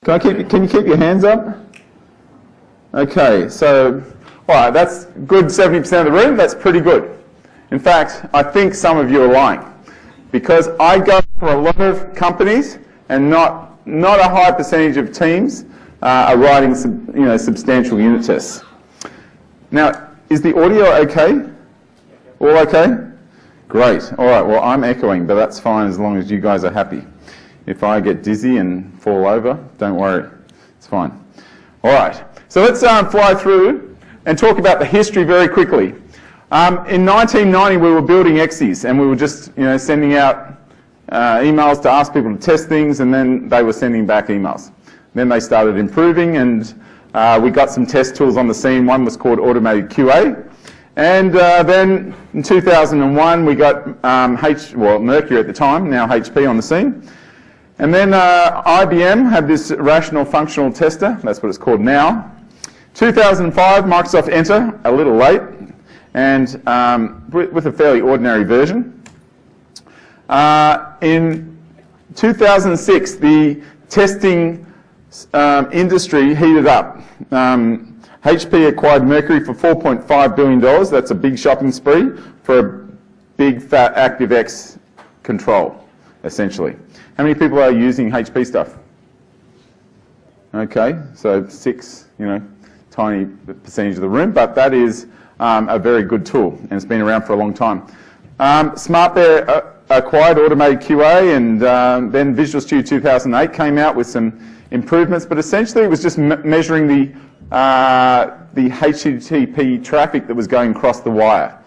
Can you keep your hands up? Okay, so, all right, that's good 70% of the room. That's pretty good. In fact, I think some of you are lying, because I go for a lot of companies and not a high percentage of teams are writing substantial unit tests. Now, is the audio okay? All okay? Great. All right, well, I'm echoing, but that's fine as long as you guys are happy. If I get dizzy and fall over, don't worry. It's fine. All right, so let's fly through and talk about the history very quickly. In 1990, we were building X's, and we were just sending out emails to ask people to test things, and then they were sending back emails. Then they started improving, and we got some test tools on the scene. One was called automated QA. And then in 2001, we got Mercury at the time, now HP, on the scene. And then IBM had this rational functional tester. That's what it's called now. 2005, Microsoft Enter, a little late, and with a fairly ordinary version. In 2006, the testing industry heated up. HP acquired Mercury for $4.5 billion. That's a big shopping spree for a big fat ActiveX control, essentially. How many people are using HP stuff? Okay, so 6, tiny percentage of the room, but that is a very good tool, and it's been around for a long time. SmartBear acquired automated QA, and then Visual Studio 2008 came out with some improvements, but essentially it was just measuring the HTTP traffic that was going across the wire.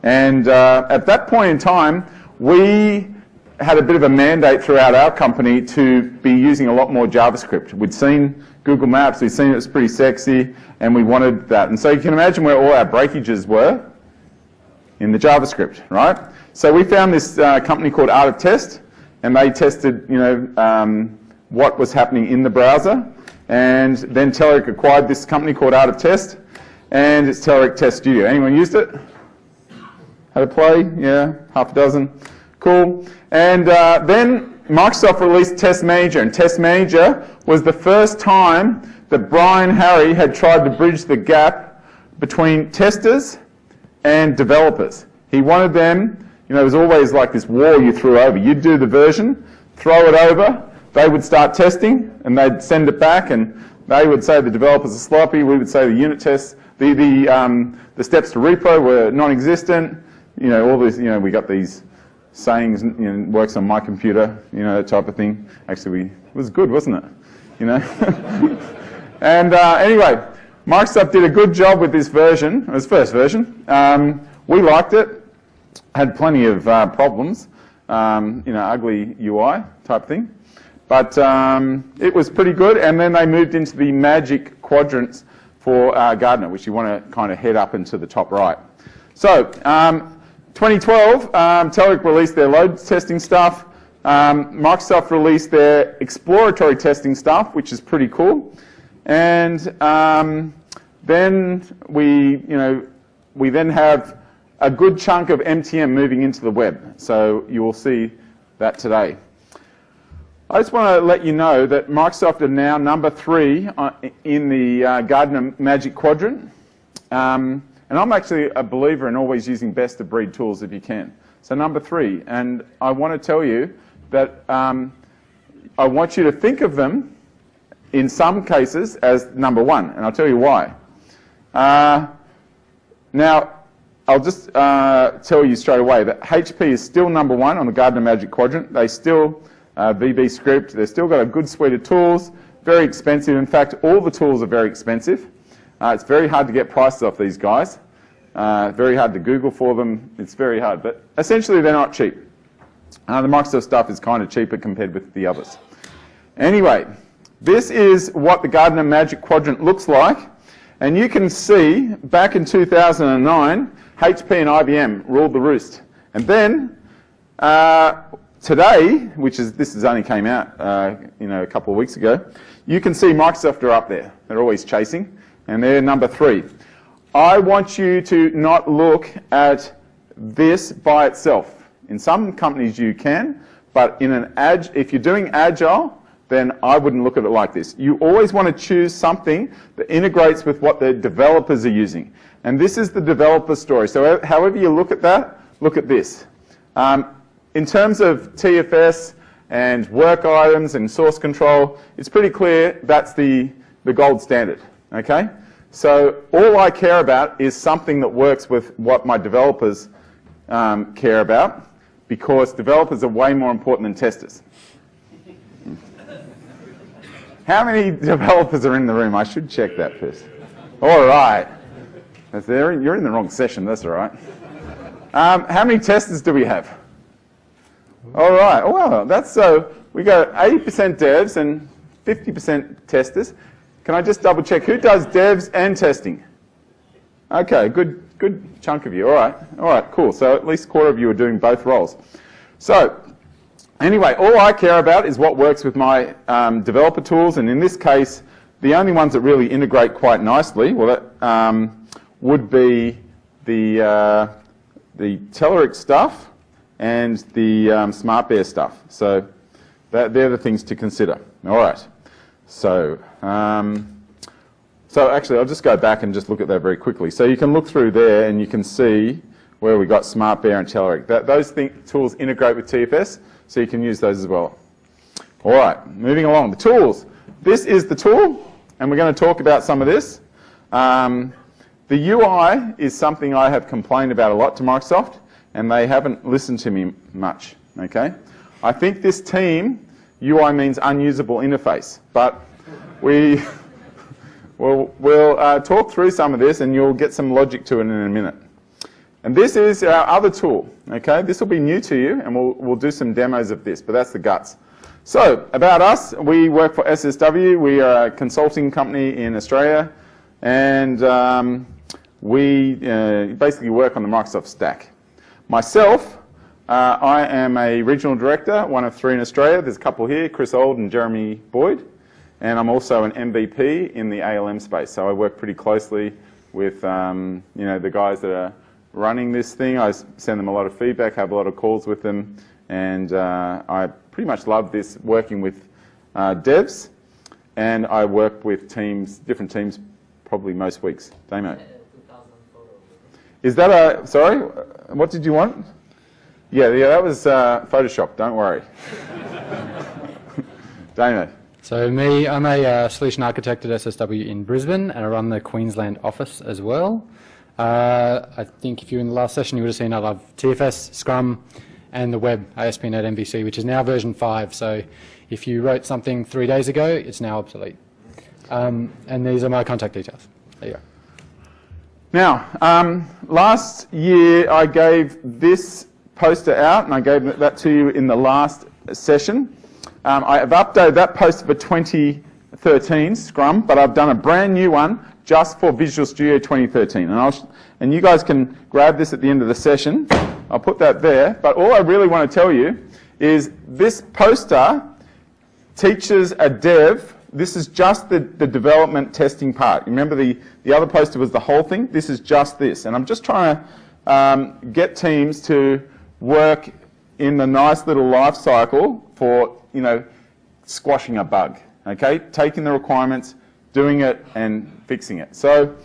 And at that point in time, we had a bit of a mandate throughout our company to be using a lot more JavaScript. We'd seen Google Maps, we'd seen it was pretty sexy, and we wanted that. And so you can imagine where all our breakages were in the JavaScript, right? So we found this company called Art of Test, and they tested, what was happening in the browser. And then Telerik acquired this company called Art of Test, and it's Telerik Test Studio. Anyone used it? Had a play? Yeah, half a dozen. Cool. And then Microsoft released Test Manager, and Test Manager was the first time that Brian Harry had tried to bridge the gap between testers and developers. He wanted them, it was always like this wall you threw over. You'd do the version, throw it over, they would start testing, and they'd send it back, and they would say the developers are sloppy. We would say the unit tests, the steps to repo were non-existent. All this. We got these sayings. Works on my computer. That type of thing. Actually, it was good, wasn't it? And anyway, Microsoft did a good job with this version. It was first version. We liked it. Had plenty of problems. Ugly UI type thing. But it was pretty good, and then they moved into the magic quadrants for Gartner, which you want to kind of head up into the top right. So 2012, Telerik released their load testing stuff. Microsoft released their exploratory testing stuff, which is pretty cool. And then we then have a good chunk of MTM moving into the web. So you will see that today. I just want to let you know that Microsoft are now number 3 in the Gartner Magic Quadrant. And I'm actually a believer in always using best-of-breed tools if you can. So number 3. And I want to tell you that I want you to think of them, in some cases, as number 1. And I'll tell you why. Now, I'll just tell you straight away that HP is still number 1 on the Gartner Magic Quadrant. They still... VB Script, they've still got a good suite of tools, very expensive. In fact, all the tools are very expensive. It's very hard to get prices off these guys. Very hard to Google for them. It's very hard, but essentially they're not cheap. The Microsoft stuff is kind of cheaper compared with the others. Anyway, this is what the Gartner Magic Quadrant looks like. And you can see, back in 2009, HP and IBM ruled the roost. And then, today, this has only came out, a couple of weeks ago, you can see Microsoft are up there. They're always chasing, and they're number 3. I want you to not look at this by itself. In some companies you can, but if you're doing Agile, then I wouldn't look at it like this. You always want to choose something that integrates with what the developers are using. And this is the developer story. So however you look at that, look at this. In terms of TFS and work items and source control, it's pretty clear that's the gold standard, okay? So all I care about is something that works with what my developers care about, because developers are way more important than testers. How many developers are in the room? I should check that first. All right. You're in the wrong session, that's all right. How many testers do we have? All right. Oh, well, that's so. We got 80% devs and 50% testers. Can I just double check? Who does devs and testing? Okay, good chunk of you. All right, cool. So at least a quarter of you are doing both roles. So anyway, all I care about is what works with my developer tools, and in this case, the only ones that really integrate quite nicely, well, that would be the Telerik stuff and the SmartBear stuff. So they're the things to consider. All right. So actually, I'll just go back and just look at that very quickly. So you can look through there and you can see where we got SmartBear and Telerik. Those tools integrate with TFS, so you can use those as well. All right, moving along. The tools. This is the tool, and we're going to talk about some of this. The UI is something I have complained about a lot to Microsoft, and they haven't listened to me much. Okay, I think this team UI means unusable interface, but we'll talk through some of this, and you'll get some logic to it in a minute. And this is our other tool. Okay, this will be new to you, and we'll do some demos of this, but that's the guts. So about us, we work for SSW. We are a consulting company in Australia, and we basically work on the Microsoft stack. Myself, I am a regional director, one of 3 in Australia. There's a couple here, Chris Old and Jeremy Boyd. And I'm also an MVP in the ALM space. So I work pretty closely with the guys that are running this thing. I send them a lot of feedback, have a lot of calls with them. And I pretty much love this, working with devs. And I work with teams, different teams, probably most weeks. Damo. Is that a, sorry, what did you want? Yeah, that was Photoshop, don't worry. Damo. So me, I'm a solution architect at SSW in Brisbane, and I run the Queensland office as well. I think if you were in the last session, you would have seen I love TFS, Scrum, and the web, ASP.NET MVC, which is now version 5. So if you wrote something 3 days ago, it's now obsolete. And these are my contact details. There you go. Now, last year I gave this poster out, and I gave that to you in the last session. I have updated that poster for 2013 Scrum, but I've done a brand new one just for Visual Studio 2013. And you guys can grab this at the end of the session. I'll put that there. But all I really want to tell you is this poster teaches a dev. This is just the development testing part. Remember the other poster was the whole thing? This is just this. And I'm just trying to get teams to work in the nice little life cycle for, squashing a bug, okay? Taking the requirements, doing it, and fixing it. So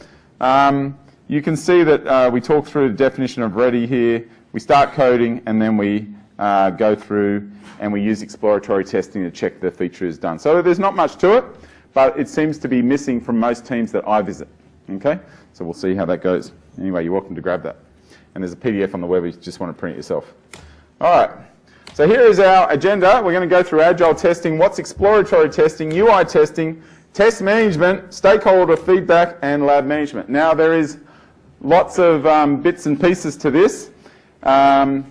you can see that we talk through the definition of ready here. We start coding, and then we go through and we use exploratory testing to check the feature is done. So there's not much to it, but it seems to be missing from most teams that I visit, okay? So we'll see how that goes. Anyway, you're welcome to grab that. And there's a PDF on the web if you just want to print it yourself. All right. So here is our agenda. We're going to go through Agile testing, what's exploratory testing, UI testing, test management, stakeholder feedback, and lab management. Now there is lots of bits and pieces to this. All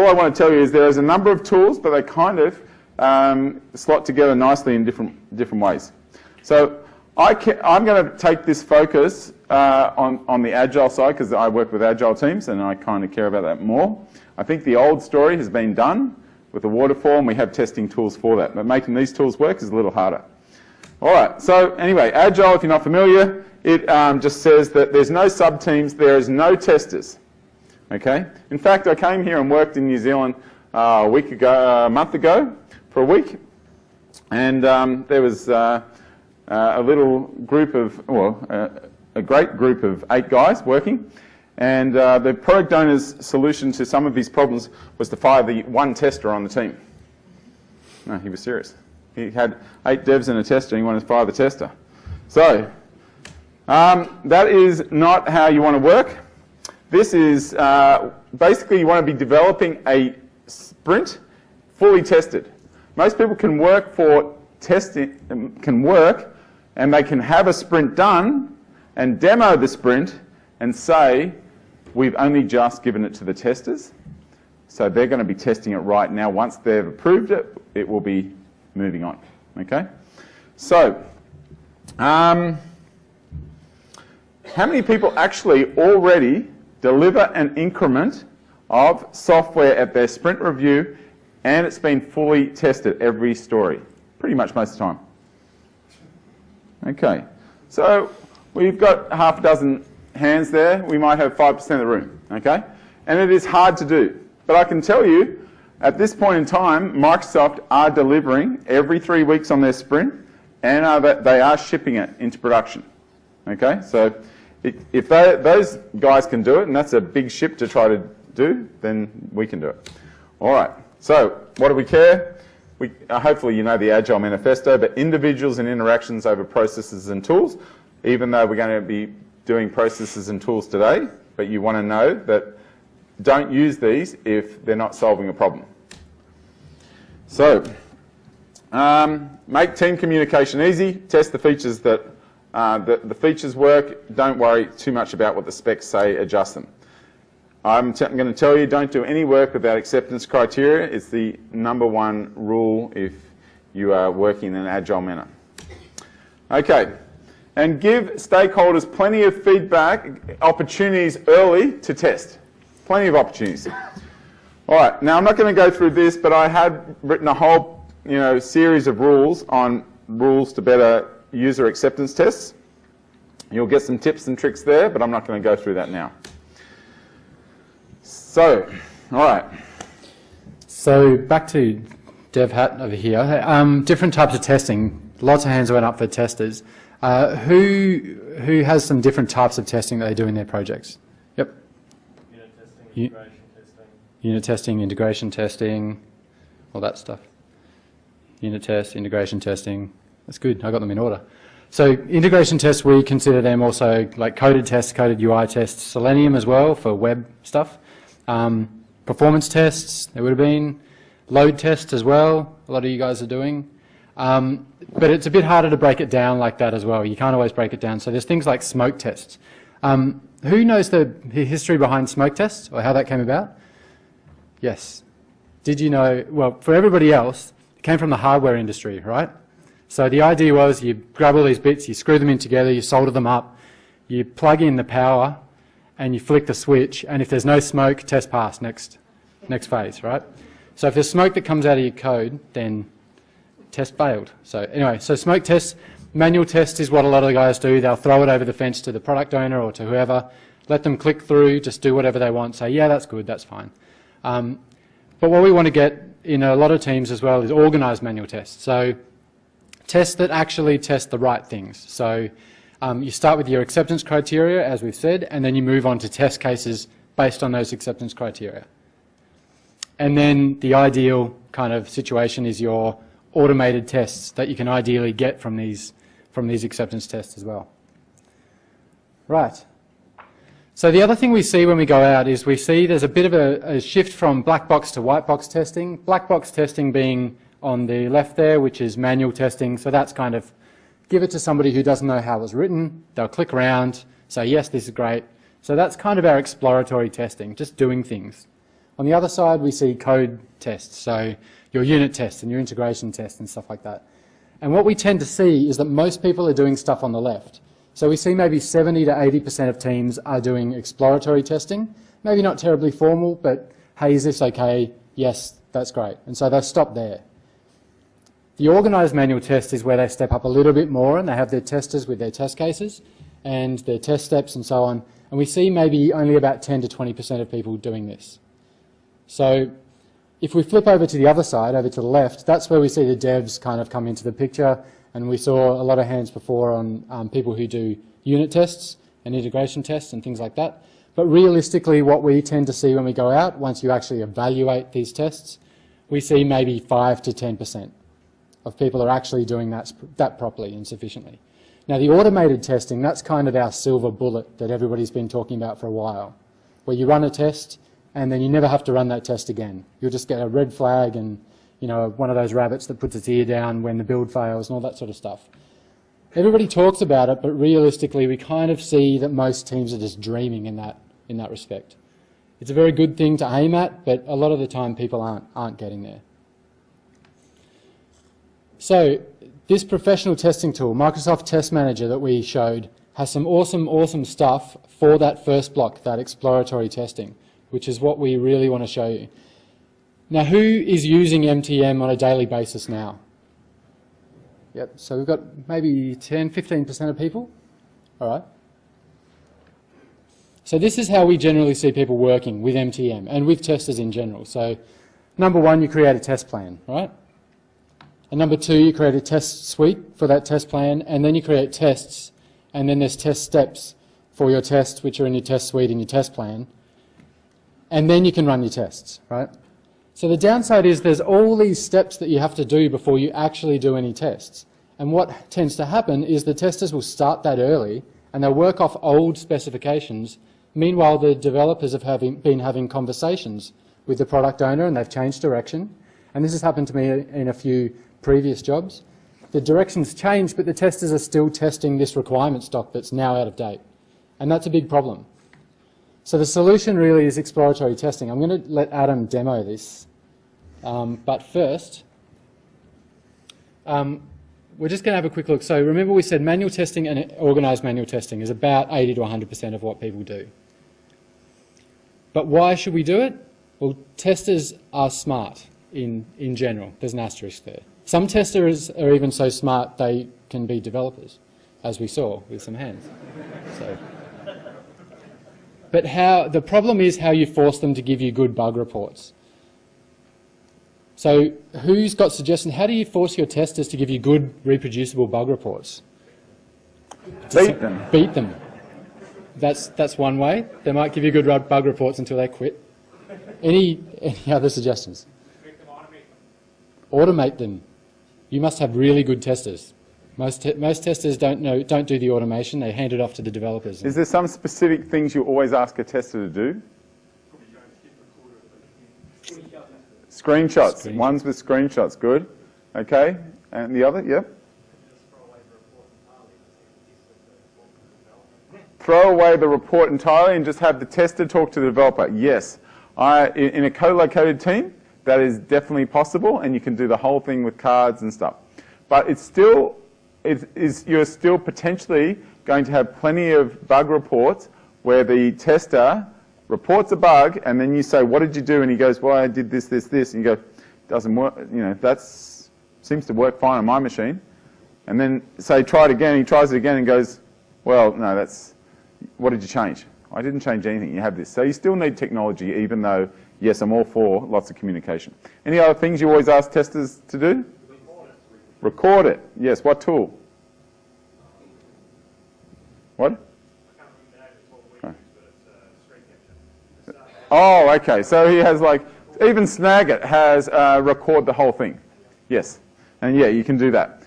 I want to tell you is there is a number of tools, but they kind of slot together nicely in different ways. So I'm going to take this focus on the Agile side, because I work with Agile teams and I kind of care about that more. I think the old story has been done with the waterfall, and we have testing tools for that. But making these tools work is a little harder. All right, so anyway, Agile, if you're not familiar, it just says that there's no sub-teams, there is no testers. Okay? In fact, I came here and worked in New Zealand a month ago, for a week, and there was a little group of, well, a great group of 8 guys working, and the product owner's solution to some of his problems was to fire the one tester on the team. No, he was serious. He had 8 devs and a tester, and he wanted to fire the tester. So, that is not how you want to work. This is, basically you want to be developing a sprint fully tested. Most people can work for testing, and they can have a sprint done and demo the sprint and say, we've only just given it to the testers. So they're going to be testing it right now. Once they've approved it, it will be moving on. Okay? So, how many people actually already deliver an increment of software at their sprint review and it's been fully tested every story? Pretty much most of the time. Okay. So, we've got half a dozen hands there. We might have 5% of the room. Okay? And it is hard to do. But I can tell you, at this point in time, Microsoft are delivering every 3 weeks on their sprint, and they are shipping it into production. Okay, so if those guys can do it, and that's a big ship to try to do, then we can do it. All right. So what do we care? Hopefully you know the Agile Manifesto, but individuals and interactions over processes and tools. Even though we're going to be doing processes and tools today, but you want to know that. Don't use these if they're not solving a problem. So, make team communication easy. Test the features that the features work. Don't worry too much about what the specs say. Adjust them. I'm going to tell you, don't do any work without acceptance criteria. It's the #1 rule if you are working in an agile manner. Okay. And give stakeholders plenty of feedback opportunities early to test. Plenty of opportunities. All right, now I'm not going to go through this, but I had written a whole series of rules on rules to better user acceptance tests. You'll get some tips and tricks there, but I'm not going to go through that now. So, all right. So back to Dev Hat over here. Different types of testing. Lots of hands went up for testers. Who has some different types of testing that they do in their projects? Yep. Unit testing, integration testing, all that stuff. Unit test, integration testing. That's good. I got them in order. So integration tests, we consider them also like coded tests, coded UI tests, Selenium as well for web stuff. Performance tests, there would have been. Load tests as well, a lot of you guys are doing. But it's a bit harder to break it down like that as well. You can't always break it down. So there's things like smoke tests. Who knows the history behind smoke tests or how that came about? Yes. Did you know? Well, for everybody else, it came from the hardware industry, right? So the idea was you grab all these bits, you screw them in together, you solder them up, you plug in the power, and you flick the switch, and if there's no smoke, test pass, next phase, right? So if there's smoke that comes out of your code, then test failed. So anyway, so smoke tests. Manual test is what a lot of the guys do. They'll throw it over the fence to the product owner or to whoever, let them click through, just do whatever they want, say, yeah, that's good, that's fine. But what we want to get in a lot of teams as well is organised manual tests. So tests that actually test the right things. So you start with your acceptance criteria, as we've said, and then you move on to test cases based on those acceptance criteria. And then the ideal kind of situation is your automated tests that you can ideally get from these acceptance tests as well. Right. So the other thing we see when we go out is we see there's a bit of a shift from black box to white box testing. Black box testing being on the left there, which is manual testing. So that's kind of give it to somebody who doesn't know how it was written. They'll click around, say, yes, this is great. So that's kind of our exploratory testing, just doing things. On the other side, we see code tests. So your unit tests and your integration tests and stuff like that. And what we tend to see is that most people are doing stuff on the left. So we see maybe 70 to 80% of teams are doing exploratory testing. Maybe not terribly formal, but hey, is this okay? Yes, that's great. And so they stop there. The organised manual test is where they step up a little bit more and they have their testers with their test cases and their test steps and so on. And we see maybe only about 10 to 20% of people doing this. So If we flip over to the other side, over to the left, that's where we see the devs kind of come into the picture, and we saw a lot of hands before on people who do unit tests and integration tests and things like that. But realistically, what we tend to see when we go out, once you actually evaluate these tests, we see maybe 5 to 10% of people are actually doing that properly and sufficiently. Now, the automated testing, that's kind of our silver bullet that everybody's been talking about for a while, where you run a test and then you never have to run that test again. You'll just get a red flag and, you know, one of those rabbits that puts its ear down when the build fails and all that sort of stuff. Everybody talks about it, but realistically, we kind of see that most teams are just dreaming in that respect. It's a very good thing to aim at, but a lot of the time people aren't getting there. So this professional testing tool, Microsoft Test Manager that we showed, has some awesome stuff for that first block, that exploratory testing, which is what we really want to show you. Now, who is using MTM on a daily basis now? Yep, so we've got maybe 10, 15% of people. All right. So this is how we generally see people working with MTM and with testers in general. So number one, you create a test plan, right? And number two, you create a test suite for that test plan, and then you create tests, and then there's test steps for your tests, which are in your test suite and your test plan. And then you can run your tests, right? So the downside is there's all these steps that you have to do before you actually do any tests. And what tends to happen is the testers will start that early and they'll work off old specifications. Meanwhile, the developers have been having conversations with the product owner and they've changed direction. And this has happened to me in a few previous jobs. The direction's changed, but the testers are still testing this requirement stock that's now out of date. And that's a big problem. So the solution really is exploratory testing. I'm going to let Adam demo this. But first, we're just going to have a quick look. So remember we said manual testing and organised manual testing is about 80 to 100% of what people do. But why should we do it? Well, testers are smart in general. There's an asterisk there. Some testers are even so smart they can be developers, as we saw with some hands. So. But the problem is how you force them to give you good bug reports. So who's got suggestions? How do you force your testers to give you good, reproducible bug reports? Beat them. Beat them. That's one way. They might give you good bug reports until they quit. Any other suggestions? Automate them. You must have really good testers. Most testers don't do the automation. They hand it off to the developers. Is there some specific things you always ask a tester to do? Screenshots. Ones with screenshots. Good. Okay. And the other? Yep. Throw away the report entirely and just have the tester talk to the developer. Yes. In a co-located team, that is definitely possible, and you can do the whole thing with cards and stuff. But you're still potentially going to have plenty of bug reports where the tester reports a bug, and then you say, what did you do? And he goes, well, I did this, this, this. And you go, doesn't work, that seems to work fine on my machine. And then say, try it again. He tries it again and goes, well, no, what did you change? I didn't change anything. You have this. So you still need technology, even though, yes, I'm all for lots of communication. Any other things you always ask testers to do? Record it. Yes. What tool? What? Oh, okay. So he has even Snagit has record the whole thing. Yes. And yeah, you can do that.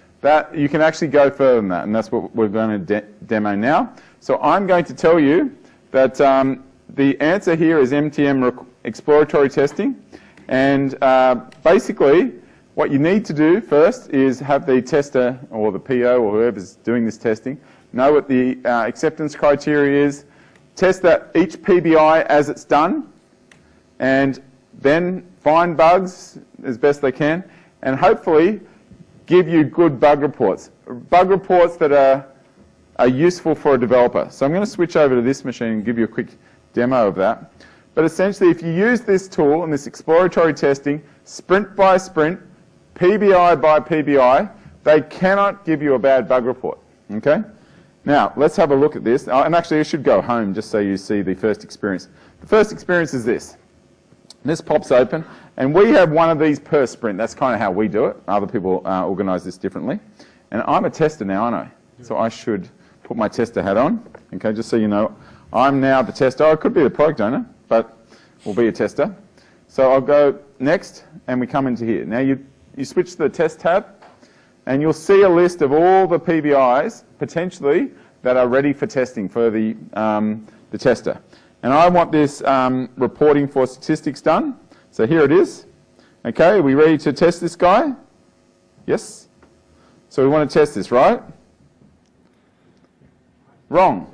You can actually go further than that, and that's what we're going to demo now. So I'm going to tell you that the answer here is MTM exploratory testing. And basically, what you need to do first is have the tester or the PO or whoever's doing this testing know what the acceptance criteria is, test that each PBI as it's done, and then find bugs as best they can, and hopefully give you good bug reports. Bug reports that are useful for a developer. So I'm going to switch over to this machine and give you a quick demo of that. But essentially, if you use this tool and this exploratory testing, sprint by sprint, PBI by PBI, they cannot give you a bad bug report. Okay? Now, let's have a look at this. And actually, I should go home just so you see the first experience. The first experience is this. This pops open, and we have one of these per sprint. That's kind of how we do it. Other people organise this differently. And I'm a tester now, aren't I? So I should put my tester hat on. Okay, just so you know, I'm now the tester. I could be the product owner, but we'll be a tester. So I'll go next, and we come into here. Now you switch to the test tab, and you'll see a list of all the PBIs, potentially, that are ready for testing for the tester. And I want this reporting for statistics done. So here it is. Okay, are we ready to test this guy? Yes? So we want to test this, right? Wrong.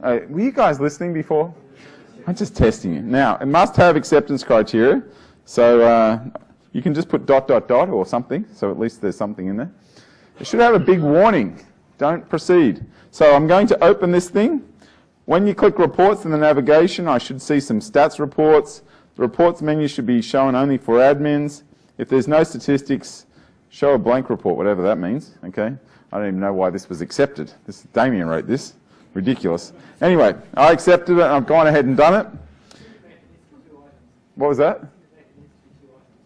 Were you guys listening before? I'm just testing you. Now, it must have acceptance criteria. So you can just put ... or something. So at least there's something in there. It should have a big warning. Don't proceed. So I'm going to open this thing. When you click reports in the navigation, I should see some stats reports. The reports menu should be shown only for admins. If there's no statistics, show a blank report, whatever that means. Okay, I don't even know why this was accepted. Damien wrote this. Ridiculous. Anyway, I accepted it and I've gone ahead and done it. What was that?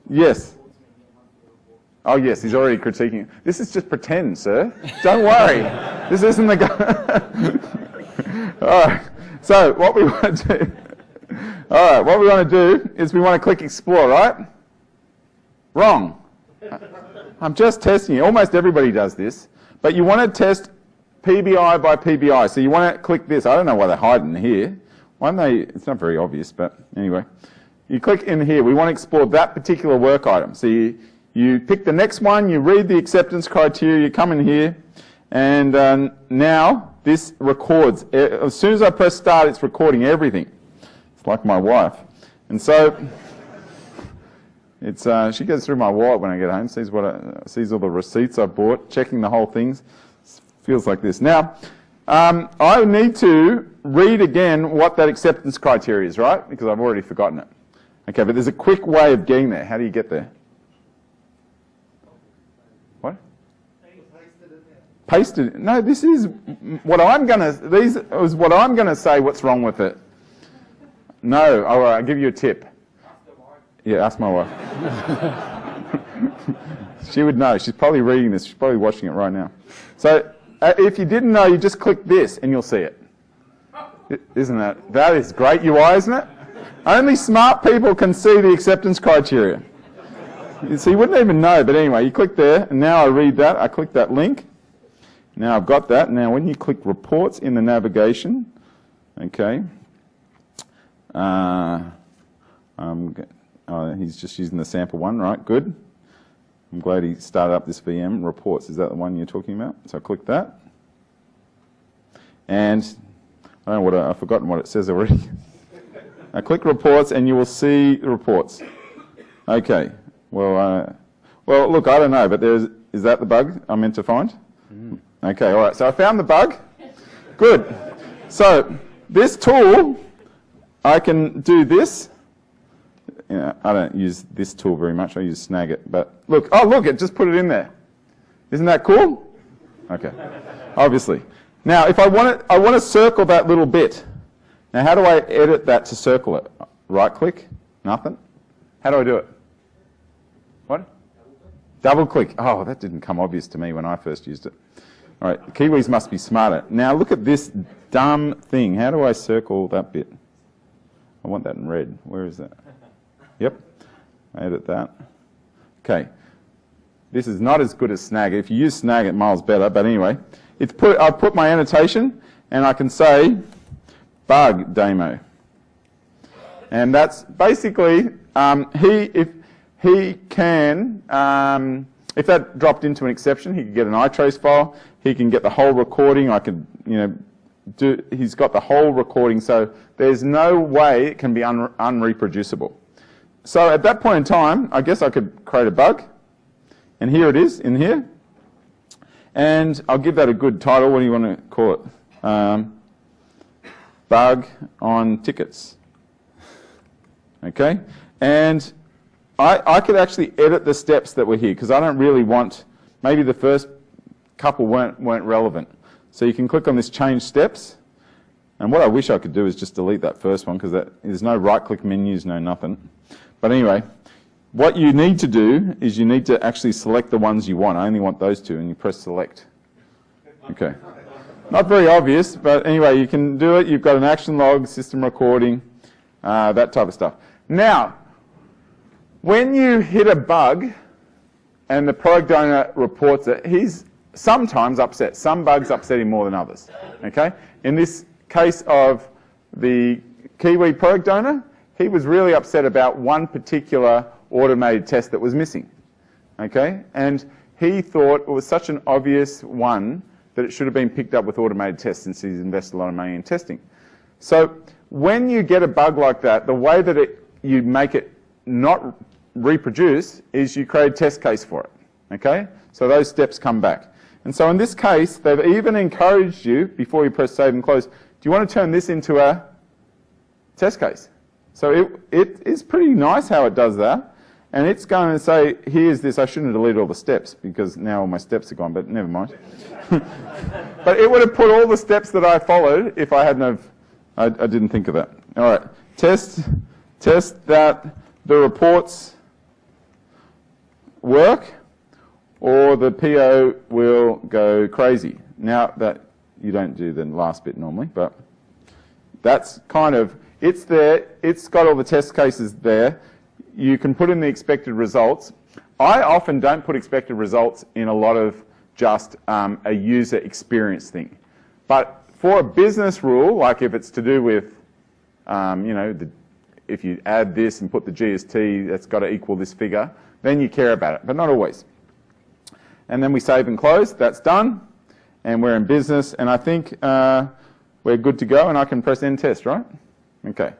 Yes. Oh yes, he's already critiquing it. This is just pretend, sir. Don't worry. This isn't the guy. All right. So what we want to do. All right. What we want to do is we want to click explore, right? Wrong. I'm just testing you. Almost everybody does this, but you want to test PBI by PBI. So you want to click this. I don't know why they're hiding here. Why don't they? It's not very obvious, but anyway, you click in here. We want to explore that particular work item. So you pick the next one, you read the acceptance criteria, you come in here, and now this records. As soon as I press start, it's recording everything. It's like my wife. And so she goes through my wallet when I get home, sees all the receipts I bought, checking the whole thing. Feels like this. Now, I need to read again what that acceptance criteria is, right? Because I've already forgotten it. Okay, but there's a quick way of getting there. How do you get there? What? Pasted it. No, this is what I'm gonna. These is what I'm gonna say. What's wrong with it? No. All right. I'll give you a tip. Yeah, ask my wife. She would know. She's probably reading this. She's probably watching it right now. So if you didn't know, you just click this and you'll see it. Isn't that is great UI, isn't it? Only smart people can see the acceptance criteria. So you wouldn't even know, but anyway, you click there, and now I read that. I click that link. Now I've got that. Now when you click reports in the navigation, okay, he's just using the sample one, right? Good. I'm glad he started up this VM. Reports, is that the one you're talking about? So I click that. And I don't know I've forgotten what it says already. I click reports and you will see the reports. Okay. Well, look, I don't know, but is that the bug I'm meant to find? Mm. Okay, all right. So I found the bug. Good. So this tool, I can do this. You know, I don't use this tool very much. I use Snagit. But look, it just put it in there. Isn't that cool? Okay. Obviously. Now, if I want to circle that little bit. Now, how do I edit that to circle it? Right click? Nothing. How do I do it? What? Double click. Oh, that didn't come obvious to me when I first used it. All right, Kiwis must be smarter. Now, look at this dumb thing. How do I circle that bit? I want that in red. Where is that? Yep. I edit that. Okay. This is not as good as Snagit. If you use Snagit, miles better. But anyway, I've put my annotation, and I can say bug demo. And that's basically if that dropped into an exception, he could get an iTrace file. He can get the whole recording. I could, he's got the whole recording, so there's no way it can be unreproducible. So at that point in time, I guess I could create a bug, and here it is in here. And I'll give that a good title. What do you want to call it? Bug on tickets. Okay, and I could actually edit the steps that were here because I don't really want. Maybe the first couple weren't relevant. So you can click on this change steps, And what I wish I could do is just delete that first one because there's no right-click menus, no nothing. But anyway, what you need to do is you need to actually select the ones you want. I only want those two, and you press select. Okay. Not very obvious, but anyway, you can do it. You've got an action log, system recording, that type of stuff. Now, when you hit a bug and the product owner reports it, he's sometimes upset. Some bugs upset him more than others. Okay? In this case of the Kiwi product owner, he was really upset about one particular automated test that was missing. Okay? And he thought it was such an obvious one that it should have been picked up with automated tests since he's invested a lot of money in testing. So when you get a bug like that, the way that you make it not reproduce is you create a test case for it. Okay? So those steps come back. And so in this case, they've even encouraged you, before you press save and close, do you want to turn this into a test case? So it is pretty nice how it does that. And it's going to say, here's this. I shouldn't have deleted all the steps because now all my steps are gone, but never mind. But it would have put all the steps that I followed if I hadn't have, I didn't think of that. All right, test that the reports work or the PO will go crazy. Now that you don't do the last bit normally, but that's kind of, it's there, it's got all the test cases there. You can put in the expected results. I often don't put expected results in a lot of just a user experience thing. But for a business rule, like if it's to do with, if you add this and put the GST, that's got to equal this figure, then you care about it, but not always. And then we save and close. That's done. And we're in business. And I think we're good to go. And I can press end test, right? Okay.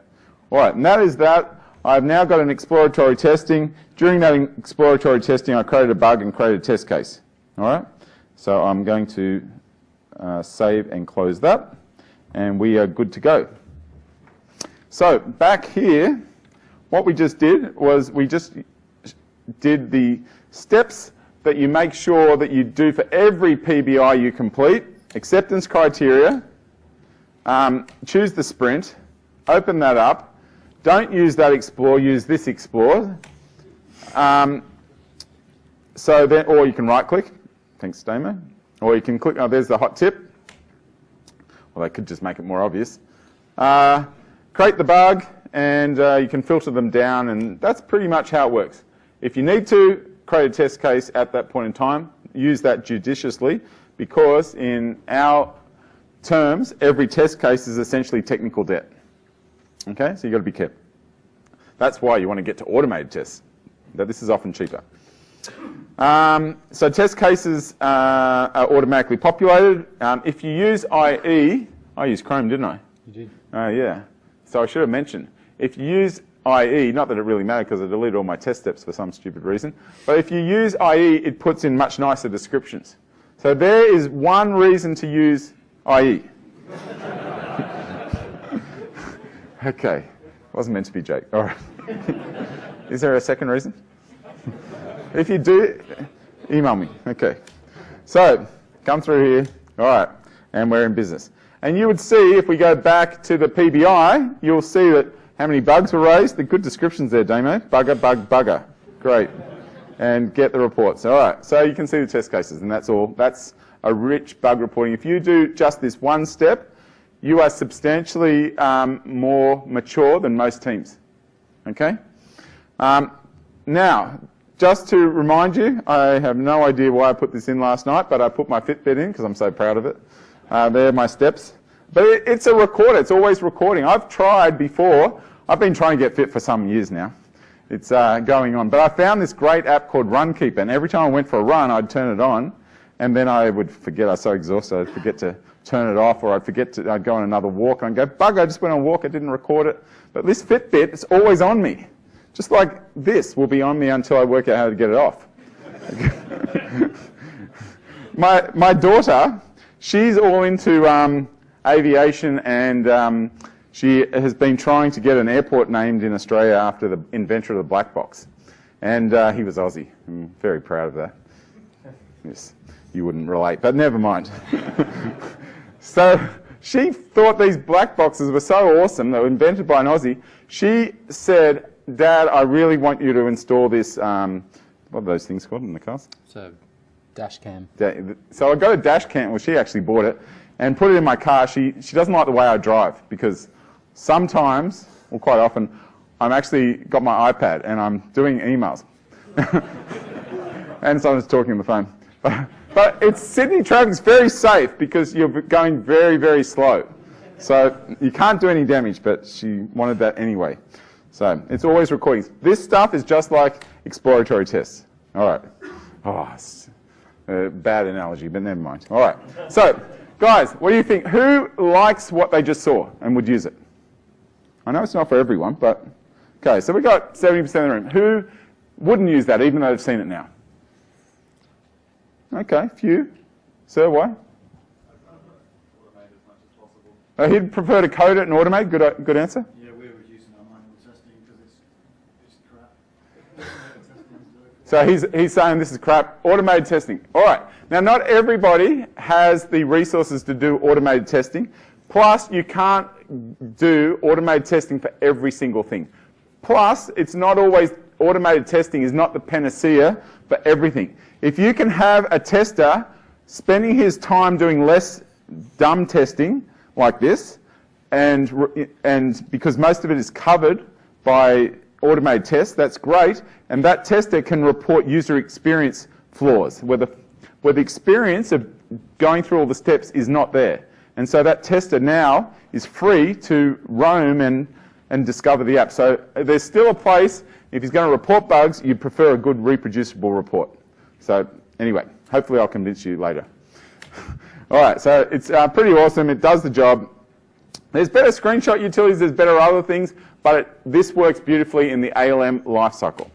All right. And that is that. I've now got an exploratory testing. During that exploratory testing, I created a bug and created a test case. All right? So I'm going to save and close that. And we are good to go. So back here, what we just did was we just did the steps that you make sure that you do for every PBI you complete. Acceptance criteria. Choose the sprint. Open that up. Don't use that explore, use this explore. So then, or you can right click. Thanks, Damo. Or you can click, oh, there's the hot tip. Well, they could just make it more obvious. Create the bug, and you can filter them down, and that's pretty much how it works. If you need to create a test case at that point in time, use that judiciously, because in our terms, every test case is essentially technical debt. Okay, so you've got to be careful. That's why you want to get to automated tests. This is often cheaper. So test cases are automatically populated. If you use IE, I used Chrome, didn't I? You did. Yeah. So I should have mentioned, if you use IE, not that it really mattered because I deleted all my test steps for some stupid reason, but if you use IE, it puts in much nicer descriptions. So there is one reason to use IE. Okay. Wasn't meant to be Jake. All right. Is there a second reason? If you do, email me. Okay. So, come through here. All right. And we're in business. And you would see, if we go back to the PBI, you'll see that how many bugs were raised. The good descriptions there, Damo. Bugger, bug, bugger. Great. And get the reports. All right. So you can see the test cases, and that's all. That's a rich bug reporting. If you do just this one step, you are substantially more mature than most teams. Okay? Now, just to remind you, I have no idea why I put this in last night, but I put my Fitbit in because I'm so proud of it. There are my steps. But it's a recorder. It's always recording. I've tried before. I've been trying to get fit for some years now. It's going on. But I found this great app called Runkeeper, and every time I went for a run, I'd turn it on, and then I would forget. I was so exhausted, I'd forget to turn it off, or I'd go on another walk, and I'd go, bug, I just went on a walk, I didn't record it. But this Fitbit is always on me. Just like this will be on me until I work out how to get it off. My daughter, she's all into aviation, and she has been trying to get an airport named in Australia after the inventor of the black box. And he was Aussie. I'm very proud of that. Yes, you wouldn't relate, but never mind. So She thought these black boxes were so awesome. They were invented by an Aussie. She said, Dad, I really want you to install this, what are those things called in the cars? So, dash cam. So I got a dash cam, well, she actually bought it, and put it in my car. She doesn't like the way I drive because sometimes, or quite often, I'm actually got my iPad and I'm doing emails. And someone's talking on the phone. But Sydney traffic's very safe because you're going very, very slow. So you can't do any damage, but she wanted that anyway. So it's always recordings. This stuff is just like exploratory tests. All right. Oh, it's a bad analogy, but never mind. All right. So, guys, what do you think? Who likes what they just saw and would use it? I know it's not for everyone, but... Okay, so we got 70% of the room. Who wouldn't use that, even though they've seen it now? Okay, few. Sir, why? Automate as much as possible. He'd prefer to code it and automate. Good answer. Yeah, we're reducing our manual testing because it's crap. So he's saying this is crap. Automated testing. All right. Now, not everybody has the resources to do automated testing. Plus, you can't do automated testing for every single thing. Plus, it's not always, automated testing is not the panacea for everything. If you can have a tester spending his time doing less dumb testing like this, and because most of it is covered by automated tests, that's great, and that tester can report user experience flaws, where the experience of going through all the steps is not there. And so that tester now is free to roam and discover the app. So there's still a place, if he's going to report bugs, you'd prefer a good reproducible report. So anyway, hopefully I'll convince you later. All right, so it's pretty awesome. It does the job. There's better screenshot utilities, there's better other things, but this works beautifully in the ALM lifecycle.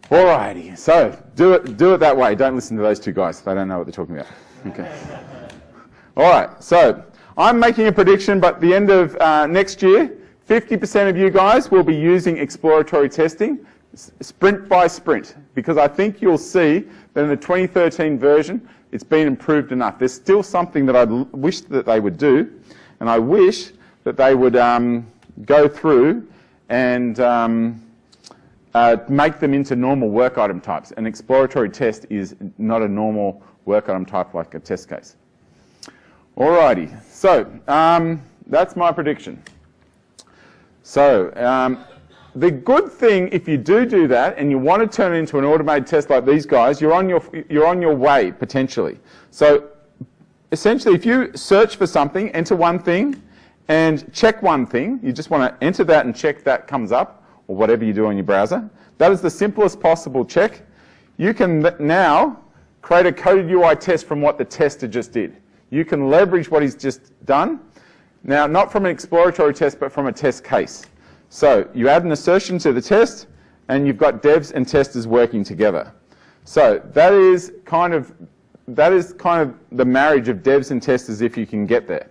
Alrighty, so do it that way. Don't listen to those two guys. They don't know what they're talking about. Okay. All right, so I'm making a prediction, but at the end of next year, 50% of you guys will be using exploratory testing, sprint by sprint, because I think you'll see that in the 2013 version, it's been improved enough. There's still something that I wish that they would do, and I wish that they would go through and make them into normal work item types. An exploratory test is not a normal work item type like a test case. Alrighty, so that's my prediction. So the good thing, if you do that and you want to turn it into an automated test like these guys, you're on your way potentially. So essentially, if you search for something, enter one thing, and check one thing, you just want to enter that and check that comes up, or whatever you do on your browser. That is the simplest possible check. You can now create a coded UI test from what the tester just did. You can leverage what he's just done. Now, not from an exploratory test, but from a test case. So you add an assertion to the test, and you've got devs and testers working together. So that is kind of the marriage of devs and testers if you can get there.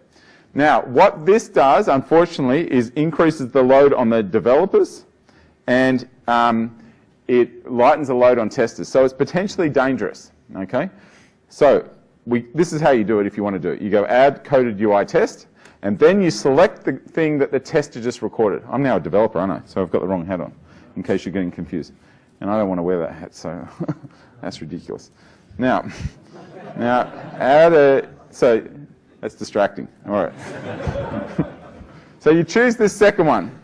Now, what this does, unfortunately, is increases the load on the developers, and it lightens the load on testers. So it's potentially dangerous. Okay, so this is how you do it if you want to do it. You go add coded UI test, and then you select the thing that the tester just recorded. I'm now a developer, aren't I? So I've got the wrong hat on, in case you're getting confused. And I don't want to wear that hat, so that's ridiculous. Now so that's distracting. All right. So you choose this second one.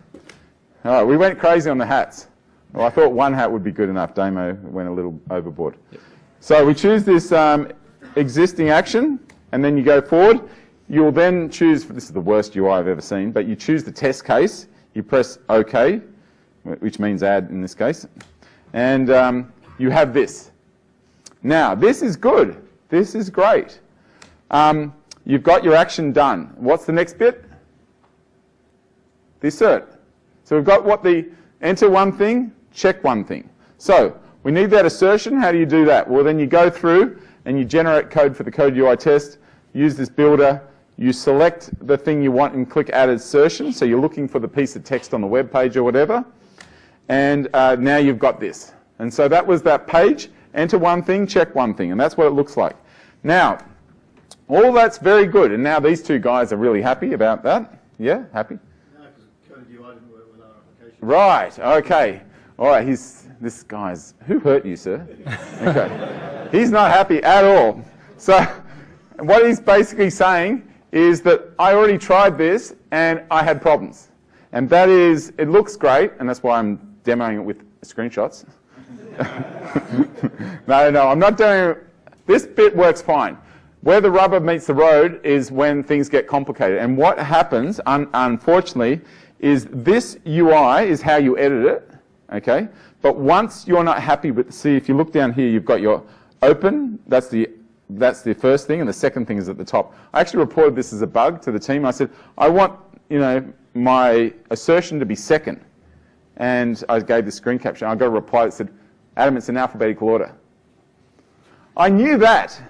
All right, we went crazy on the hats. Well, I thought one hat would be good enough. Damo went a little overboard. Yep. So we choose this existing action, and then you go forward. You'll then choose, this is the worst UI I've ever seen, but you choose the test case, you press OK, which means add in this case, and you have this. Now, this is good. This is great. You've got your action done. What's the next bit? The assert. So we've got what the enter one thing, check one thing. So we need that assertion. How do you do that? Well, then you go through and you generate code for the code UI test, use this builder, you select the thing you want and click add assertion. So you're looking for the piece of text on the web page or whatever. And now you've got this. And so that was that page. Enter one thing, check one thing. And that's what it looks like. Now, All that's very good. And now these two guys are really happy about that. Yeah, happy? No, because coded UI didn't work with our application. Right, okay. All right, this guy's, who hurt you, sir? Okay. He's not happy at all. So what he's basically saying is that I already tried this and I had problems. And that is, it looks great, and that's why I'm demoing it with screenshots. No, I'm not doing it. This bit works fine. Where the rubber meets the road is when things get complicated. And what happens, unfortunately, is this UI is how you edit it, okay? But once you're not happy with, see, if you look down here, you've got your open, that's the first thing, and the second thing is at the top. I actually reported this as a bug to the team. I said, I want, my assertion to be second. And I gave this screen capture. I got a reply that said, Adam, it's in alphabetical order. I knew that.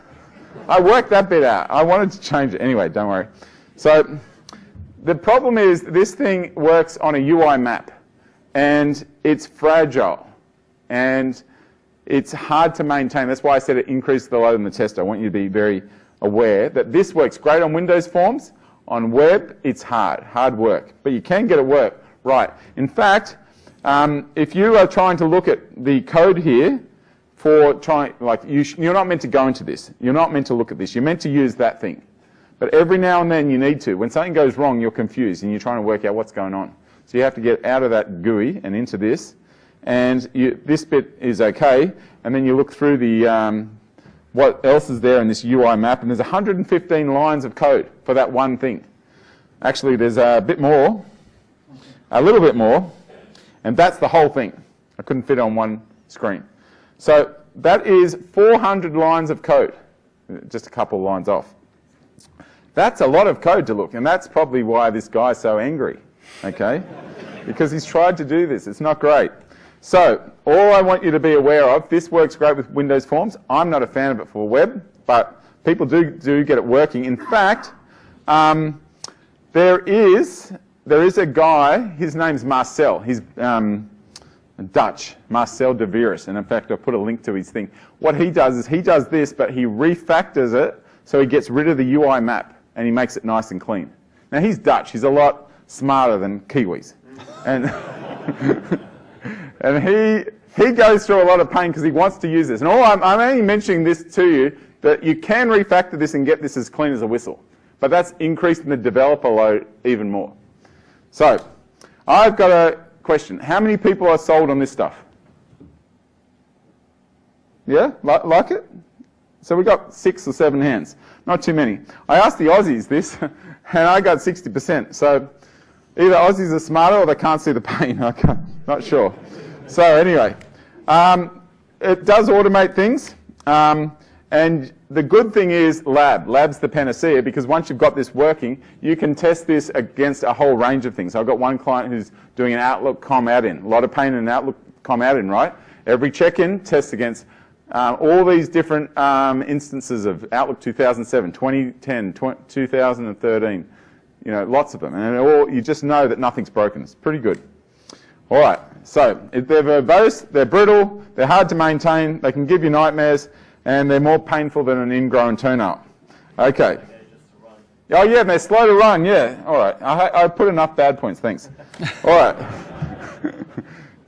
I worked that bit out. I wanted to change it. Anyway, don't worry. So the problem is this thing works on a UI map, and it's fragile, and it's hard to maintain. That's why I said it increases the load in the test. I want you to be very aware that this works great on Windows Forms. On web, it's hard work. But you can get it work right. In fact, if you are trying to look at the code here for trying, like you're not meant to go into this. You're not meant to look at this. You're meant to use that thing. But every now and then you need to. When something goes wrong, you're confused and you're trying to work out what's going on. So you have to get out of that GUI and into this. And this bit is okay. And then you look through the what else is there in this UI map, and there's 115 lines of code for that one thing. Actually, there's a bit more, a little bit more, and that's the whole thing. I couldn't fit on one screen. So that is 400 lines of code, just a couple of lines off. That's a lot of code to look, and that's probably why this guy's so angry, okay? Because he's tried to do this. It's not great. So all I want you to be aware of, this works great with Windows Forms. I'm not a fan of it for web, but people do get it working. In fact, there is a guy, his name's Marcel. He's Dutch, Marcel de Vries, and in fact I've put a link to his thing. What he does is he does this, but he refactors it so he gets rid of the UI map and he makes it nice and clean. Now he's Dutch, he's a lot smarter than Kiwis. And and he goes through a lot of pain because he wants to use this. And I'm only mentioning this to you that you can refactor this and get this as clean as a whistle. But that's increasing the developer load even more. So I've got a question. How many people are sold on this stuff? Yeah? Like it? So we've got 6 or 7 hands. Not too many. I asked the Aussies this, and I got 60%. So either Aussies are smarter or they can't see the pain. I'm not sure. So anyway, it does automate things. And the good thing is Lab's the panacea, because once you've got this working, you can test this against a whole range of things. I've got one client who's doing an Outlook com add-in. A lot of pain in an Outlook com add-in, right? Every check-in tests against all these different instances of Outlook 2007, 2010, 2013, lots of them. And you just know that nothing's broken. It's pretty good. All right, so they're verbose, they're brittle, they're hard to maintain, they can give you nightmares, and they're more painful than an ingrown toenail. Okay. Oh yeah, they're slow to run, yeah. All right, I put enough bad points, thanks. All right.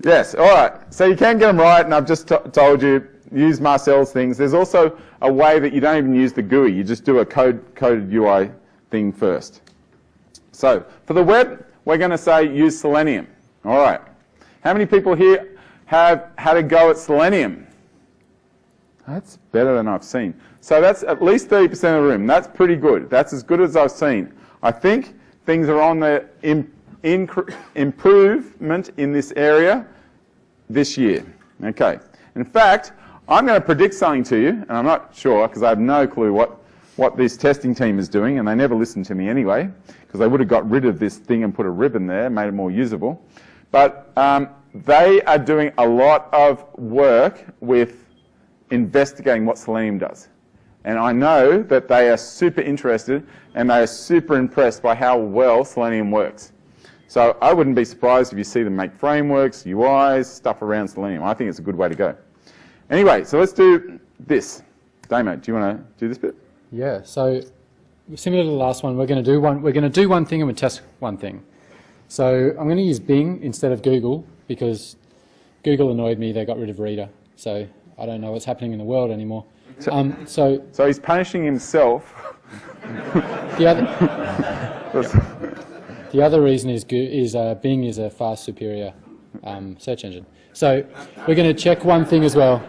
Yes, all right. So you can get them right, and I've just told you, use Marcel's things. There's also a way that you don't even use the GUI, you just do a coded UI thing first. So for the web, we're going to say use Selenium. All right. How many people here have had a go at Selenium? That's better than I've seen. So that's at least 30% of the room. That's pretty good. That's as good as I've seen. I think things are on the improvement in this area this year. Okay. In fact, I'm going to predict something to you, and I'm not sure because I have no clue what this testing team is doing, and they never listen to me anyway, because they would have got rid of this thing and put a ribbon there, made it more usable. But they are doing a lot of work with investigating what Selenium does. And I know that they are super interested and they are super impressed by how well Selenium works. So I wouldn't be surprised if you see them make frameworks, UIs, stuff around Selenium. I think it's a good way to go. Anyway, so let's do this. Damo, do you want to do this bit? Yeah, so similar to the last one, we're going to do one thing and we test one thing. So I'm going to use Bing instead of Google because Google annoyed me. They got rid of Reader, so I don't know what's happening in the world anymore. So he's punishing himself. The other reason is Bing is a far superior search engine. So we're going to check one thing as well.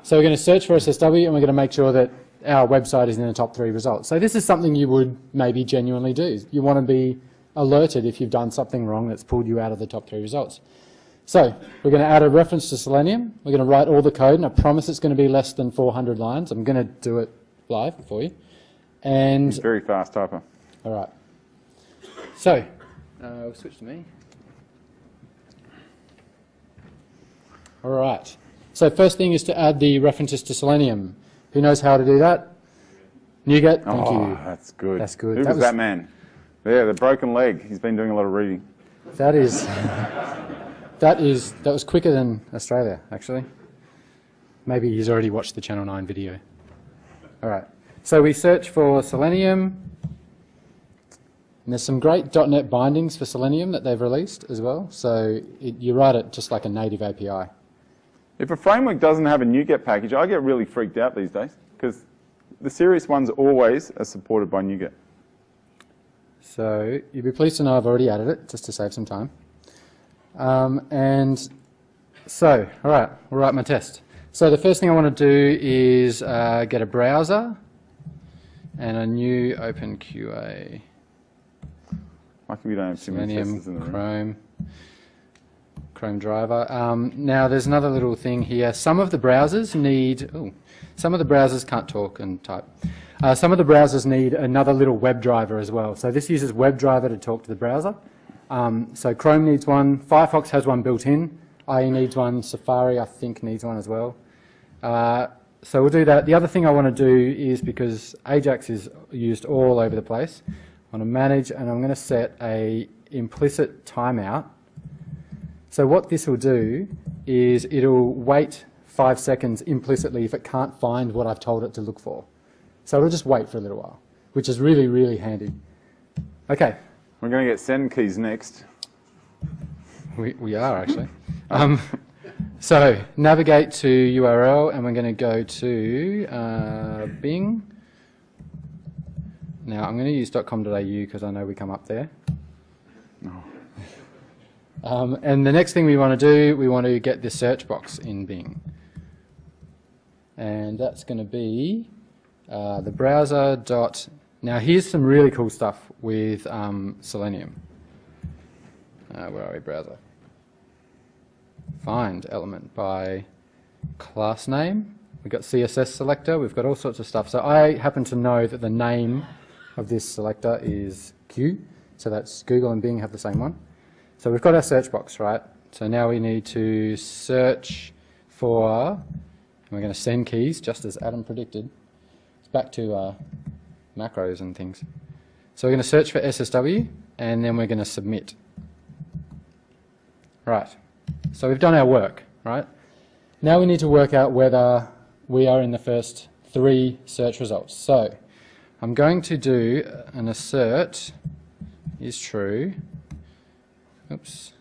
So we're going to search for SSW and we're going to make sure that our website is in the top 3 results. So this is something you would maybe genuinely do. You want to be alerted if you've done something wrong that's pulled you out of the top 3 results. So we're going to add a reference to Selenium. We're going to write all the code, and I promise it's going to be less than 400 lines. I'm going to do it live for you. And He's very fast typer. all right. So we'll switch to me. All right. So first thing is to add the references to Selenium. Who knows how to do that? NuGet, thank you. That's good. That's good. Who was that man? Yeah, the broken leg. He's been doing a lot of reading. That was quicker than Australia, actually. Maybe he's already watched the Channel 9 video. All right. So we search for Selenium. And there's some great .NET bindings for Selenium that they've released as well. So you write it just like a native API. If a framework doesn't have a NuGet package, I get really freaked out these days because the serious ones always are supported by NuGet. So you'll be pleased to know I've already added it, just to save some time. And so, all right, we'll write my test. So the first thing I want to do is get a browser and a new OpenQA. Lucky we don't have too many testers in the room. Chrome driver. Now there's another little thing here. Some of the browsers need, some of the browsers can't talk and type. Some of the browsers need another little web driver as well. So this uses WebDriver to talk to the browser. So Chrome needs one, Firefox has one built in, IE needs one, Safari I think needs one as well. So we'll do that. The other thing I want to do is, because Ajax is used all over the place, I want to manage, and I'm going to set a implicit timeout. So what this will do is it'll wait 5 seconds implicitly if it can't find what I've told it to look for. So it'll just wait for a little while, which is really, really handy. Okay. We're going to get send keys next. We are, actually. So navigate to URL, and we're going to go to Bing. Now I'm going to use .com.au because I know we come up there. And the next thing we want to do, we want to get the search box in Bing. And that's going to be the browser dot. Now here's some really cool stuff with Selenium. Where are we, browser? Find element by class name. We've got CSS selector, we've got all sorts of stuff. So I happen to know that the name of this selector is Q, so that's Google and Bing have the same one. So we've got our search box, right? So now we need to search for, and we're going to send keys, just as Adam predicted. It's back to macros and things. So we're going to search for SSW, and then we're going to submit. Right. So we've done our work, right? Now we need to work out whether we are in the first 3 search results. So I'm going to do an assert is true. Oops.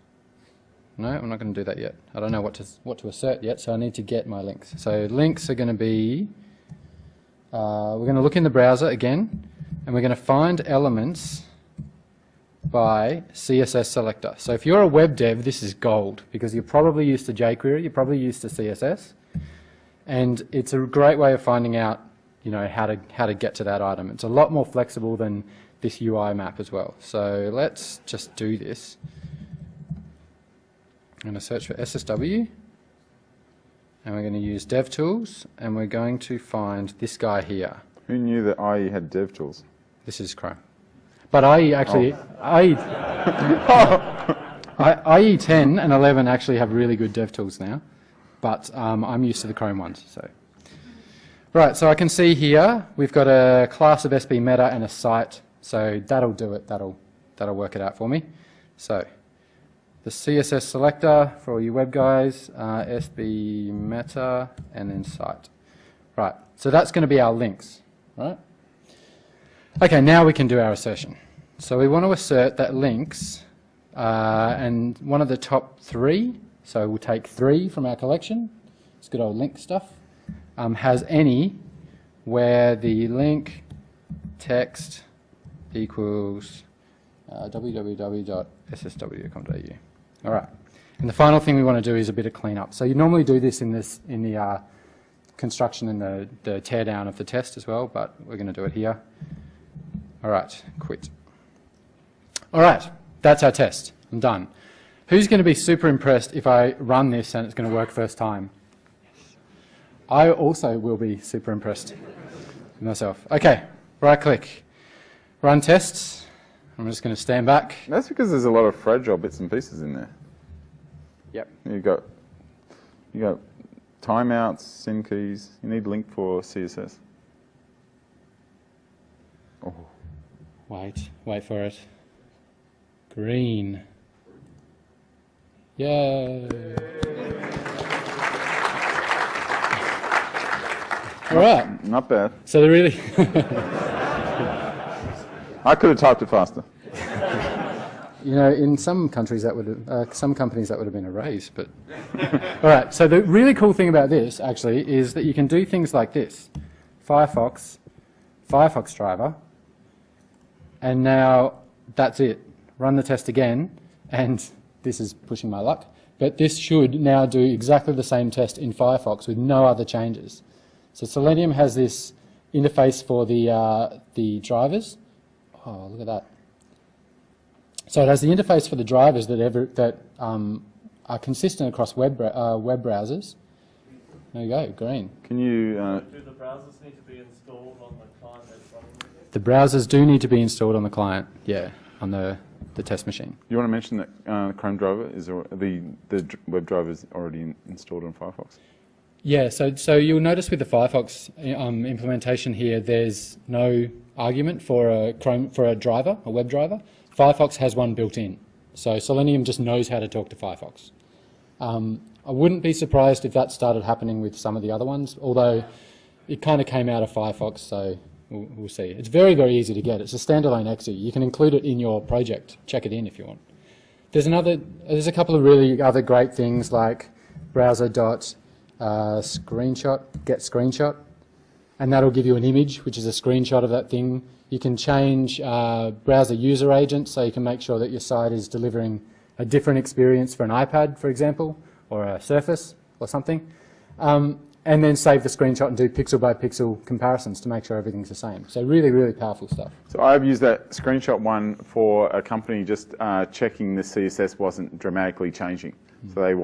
No, I'm not going to do that yet. I don't know what to assert yet, so I need to get my links. So links are going to be, we're going to look in the browser again, and we're going to find elements by CSS selector. So if you're a web dev, this is gold, because you're probably used to jQuery, you're probably used to CSS, and it's a great way of finding out, you know, how to get to that item. It's a lot more flexible than this UI map as well. So let's just do this. I'm going to search for SSW, and we're going to use DevTools, and we're going to find this guy here. Who knew that IE had DevTools? This is Chrome. But IE actually, IE 10 and 11 actually have really good DevTools now, but I'm used to the Chrome ones. So, right, so I can see here we've got a class of SB Meta and a site, so that'll do it. That'll work it out for me. So the CSS selector for all you web guys, SB Meta, and then site. Right, so that's going to be our links, right? Okay, now we can do our assertion. So we want to assert that links, and one of the top 3, so we'll take 3 from our collection, it's good old link stuff, has any where the link text equals www.ssw.com.au. All right. And the final thing we want to do is a bit of cleanup. So you normally do this in the construction and the teardown of the test as well, but we're going to do it here. All right, quit. All right, that's our test. I'm done. Who's going to be super impressed if I run this and it's going to work first time? I also will be super impressed with myself. Okay, right-click, run tests. I'm just going to stand back. That's because there's a lot of fragile bits and pieces in there. Yep. You got timeouts, sim keys. You need link for CSS. Oh. Wait for it. Green. Yay. All right. Not bad. So the really... I could have typed it faster. You know, in some countries that would have, some companies that would have been a raise, but... All right, so the really cool thing about this, actually, is that you can do things like this. Firefox driver, and now that's it. Run the test again, and this is pushing my luck, but this should now do exactly the same test in Firefox with no other changes. So Selenium has this interface for the drivers. Oh, look at that. So it has the interface for the drivers that are consistent across web browsers. There you go, green. Can you... Do the browsers need to be installed on the client as well? The browsers do need to be installed on the client, yeah, on the test machine. You want to mention that Chrome driver is the web driver is already installed on Firefox? Yeah, so you'll notice with the Firefox implementation here, there's no argument for a driver, a web driver. Firefox has one built in, so Selenium just knows how to talk to Firefox. I wouldn't be surprised if that started happening with some of the other ones, although it kind of came out of Firefox, so we'll see. It's very, very easy to get. It's a standalone exe. You can include it in your project. Check it in if you want. There's a couple of really other great things like browser.screenshot, get screenshot, and that'll give you an image, which is a screenshot of that thing. You can change browser user agent, so you can make sure that your site is delivering a different experience for an iPad, for example, or a Surface or something. And then save the screenshot and do pixel by pixel comparisons to make sure everything's the same. So really, really powerful stuff. So I've used that screenshot one for a company just checking the CSS wasn't dramatically changing. So they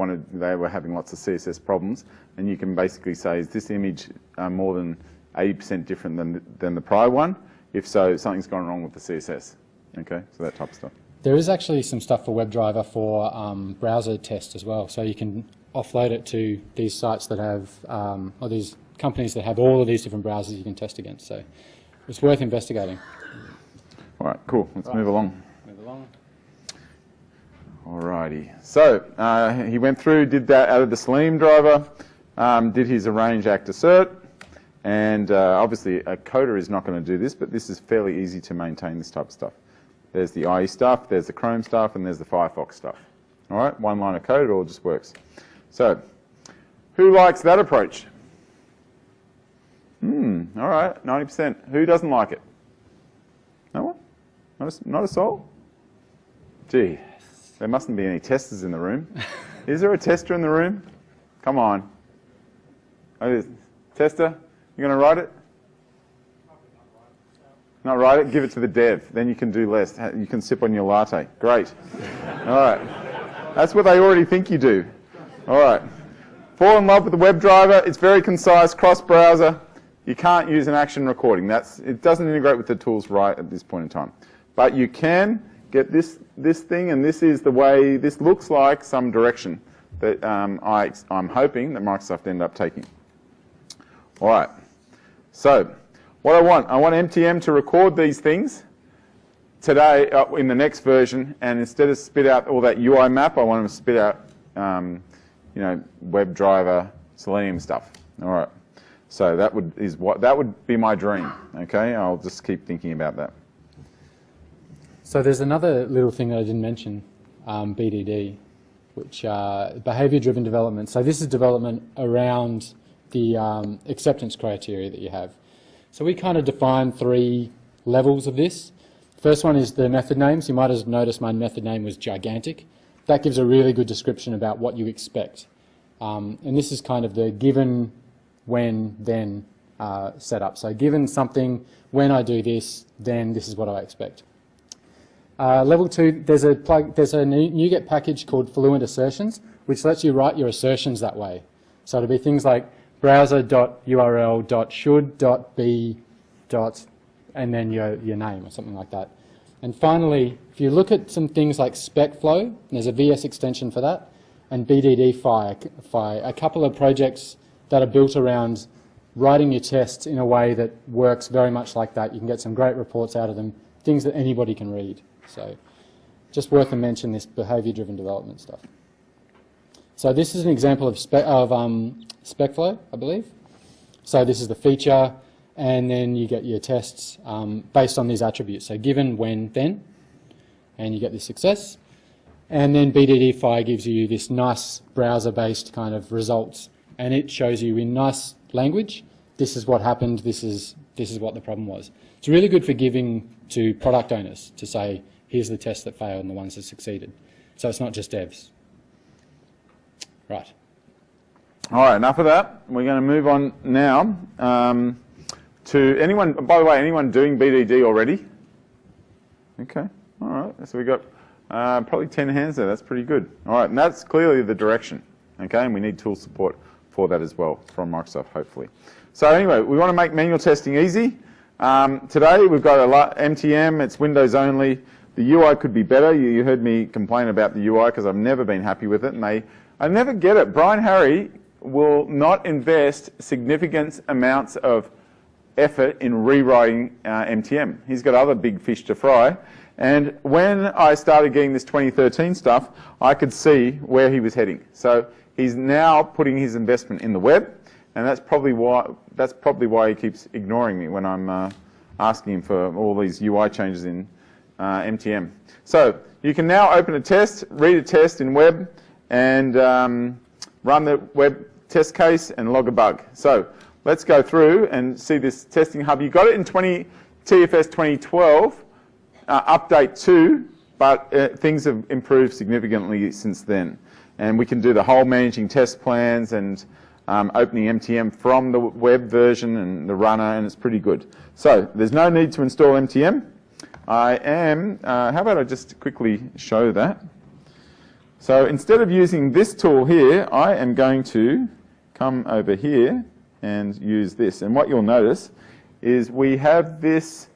were having lots of CSS problems, and you can basically say, is this image more than 80% different than the prior one? If so, something's gone wrong with the CSS. Okay, so that type of stuff. There is actually some stuff for WebDriver for browser test as well. So you can offload it to these sites that have, or these companies that have all of these different browsers you can test against. So it's worth investigating. All right, cool. Let's move along. Move along. Alrighty. So he went through, did that, added the Selenium driver, did his arrange act assert, and obviously a coder is not going to do this, but this is fairly easy to maintain this type of stuff. There's the IE stuff, there's the Chrome stuff, and there's the Firefox stuff. All right, one line of code, it all just works. So, who likes that approach? All right, 90%. Who doesn't like it? No one? Not a soul? Gee, there mustn't be any testers in the room. Is there a tester in the room? Come on. Oh, tester, you going to write it? Not write it, give it to the dev. Then you can do less. You can sip on your latte. Great. All right. That's what they already think you do. All right. Fall in love with the WebDriver. It's very concise, cross-browser. You can't use an action recording. It doesn't integrate with the tools right at this point in time. But you can get this thing, and this is the way, this looks like some direction that I'm hoping that Microsoft end up taking. All right. So what I want MTM to record these things today in the next version, and instead of spit out all that UI map, I want them to spit out, WebDriver, Selenium stuff. All right. So that would be my dream. Okay, I'll just keep thinking about that. So there's another little thing that I didn't mention, BDD, which behavior-driven development. So this is development around the acceptance criteria that you have. So we kind of define 3 levels of this. First one is the method names. You might have noticed my method name was gigantic. That gives a really good description about what you expect. And this is kind of the given, when, then setup. So given something, when I do this, then this is what I expect. Level 2, there's a NuGet package called Fluent Assertions, which lets you write your assertions that way. So it'll be things like browser.url.should.be. and then your name or something like that. And finally, if you look at some things like SpecFlow, there's a VS extension for that, and BDD-Fi, a couple of projects that are built around writing your tests in a way that works very much like that. You can get some great reports out of them, things that anybody can read. So just worth a mention, this behavior-driven development stuff. So this is an example of SpecFlow, I believe. So this is the feature, and then you get your tests based on these attributes. So given, when, then, and you get the success. And then BDD-Fi gives you this nice browser-based kind of results, and it shows you in nice language, this is what happened, this is what the problem was. It's really good for giving to product owners to say, here's the tests that failed and the ones that succeeded. So it's not just devs. Right. All right, enough of that. We're going to move on now to anyone, by the way, anyone doing BDD already? Okay, all right. So we've got probably 10 hands there. That's pretty good. All right, and that's clearly the direction. Okay, and we need tool support for that as well from Microsoft, hopefully. So anyway, we want to make manual testing easy. Today we've got a lot, MTM, it's Windows only. The UI could be better. You heard me complain about the UI because I've never been happy with it, and I never get it. Brian Harry will not invest significant amounts of effort in rewriting MTM. He's got other big fish to fry. And when I started getting this 2013 stuff, I could see where he was heading. So he's now putting his investment in the web, and that's probably why he keeps ignoring me when I'm asking him for all these UI changes in MTM. So you can now open a test, read a test in web, and run the web test case and log a bug. So let's go through and see this testing hub. You got it in TFS 2012, update 2, but things have improved significantly since then. And we can do the whole managing test plans and opening MTM from the web version and the runner, and it's pretty good. So there's no need to install MTM. How about I just quickly show that? So instead of using this tool here, I am going to come over here and use this. And what you'll notice is we have this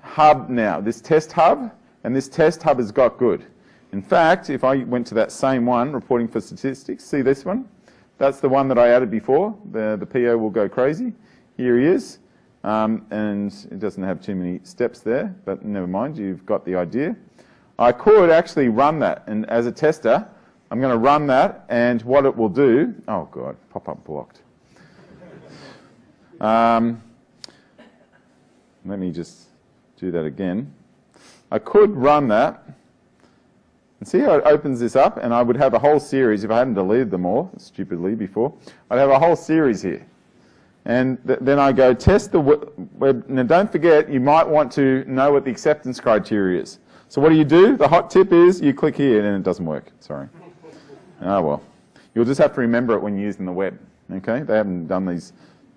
hub now, this test hub, and this test hub has got good. In fact, if I went to that same one, reporting for statistics, see this one? That's the one that I added before. The PO will go crazy. Here he is. And it doesn't have too many steps there, but never mind, you've got the idea. I could actually run that, and as a tester, I'm going to run that, and what it will do, oh God, pop-up blocked. Let me just do that again. I could run that, and see how it opens this up, and I would have a whole series, if I hadn't deleted them all, stupidly before, I'd have a whole series here. And then I go test the web. Now don't forget, you might want to know what the acceptance criteria is. So what do? The hot tip is you click here and it doesn't work. Sorry. Oh well. You'll just have to remember it when you're using the web. Okay? They haven't done these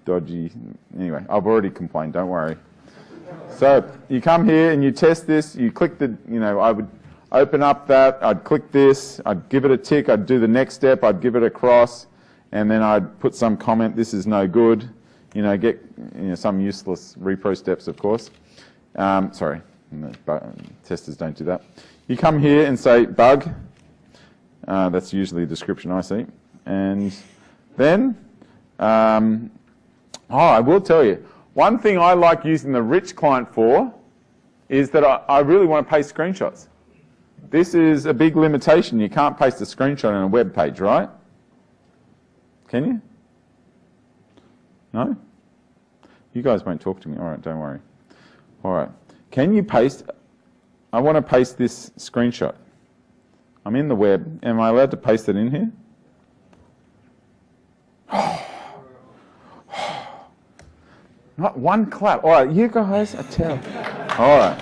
dodgy... Anyway, I've already complained, don't worry. So you come here and you test this, you click the... I would open up that, I'd click this, I'd give it a tick, I'd do the next step, I'd give it a cross, and then I'd put some comment, this is no good, get some useless repro steps, of course. Sorry, testers don't do that. You come here and say bug. That's usually the description I see. And then, I will tell you, one thing I like using the rich client for is that I really want to paste screenshots. This is a big limitation. You can't paste a screenshot on a web page, right? Can you? No? You guys won't talk to me. All right, don't worry. All right. Can you paste? I want to paste this screenshot. I'm in the web. Am I allowed to paste it in here? Not one clap. All right, you guys are terrible. All right.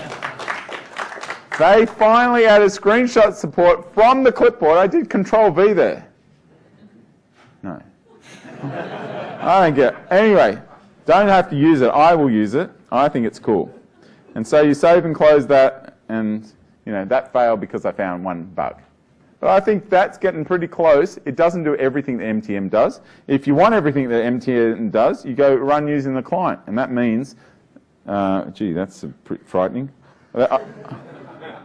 They finally added screenshot support from the clipboard. I did Control V there. No. I don't get it. Anyway, don't have to use it. I will use it. I think it's cool. And so you save and close that, and that failed because I found one bug. But I think that's getting pretty close. It doesn't do everything that MTM does. If you want everything that MTM does, you go run using the client. And that means, gee, that's pretty frightening.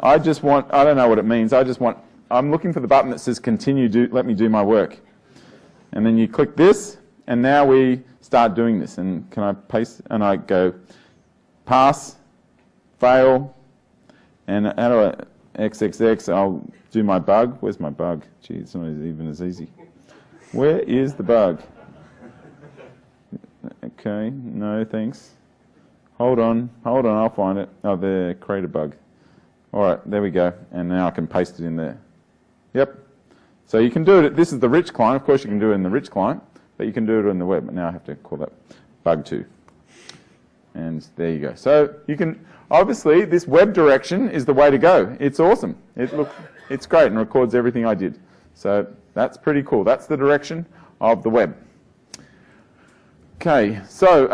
I just want, I don't know what it means. I'm looking for the button that says continue, let me do my work. And then you click this, and now we start doing this. And can I paste? And I go pass, fail, and how do I, XXX, I'll do my bug. Where's my bug? Gee, it's not even as easy. Where is the bug? Okay, no, thanks. Hold on, I'll find it. Oh, there, create a bug. All right, there we go. And now I can paste it in there. Yep. So you can do it, this is the rich client. Of course you can do it in the rich client, but you can do it in the web. But now I have to call that bug 2. And there you go. So you can, obviously this web direction is the way to go. It's awesome. It's great and records everything I did. So that's pretty cool. That's the direction of the web. Okay, so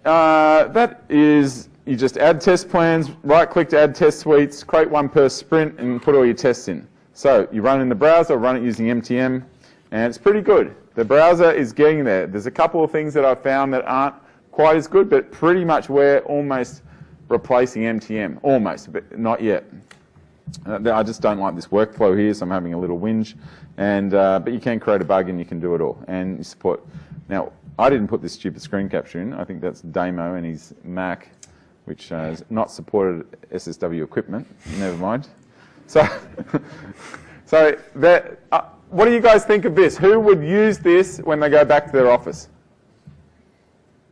that is, you just add test plans, right-click to add test suites, create one per sprint, and put all your tests in. So you run it in the browser, run it using MTM, and it's pretty good. The browser is getting there. There's a couple of things that I've found that aren't quite as good, but pretty much we're almost replacing MTM. Almost, but not yet. I just don't like this workflow here, so I'm having a little whinge. But you can create a bug and you can do it all. And you support. Now, I didn't put this stupid screen capture in. I think that's Damo and his Mac, which has not supported SSW equipment. Never mind. So, what do you guys think of this? Who would use this when they go back to their office?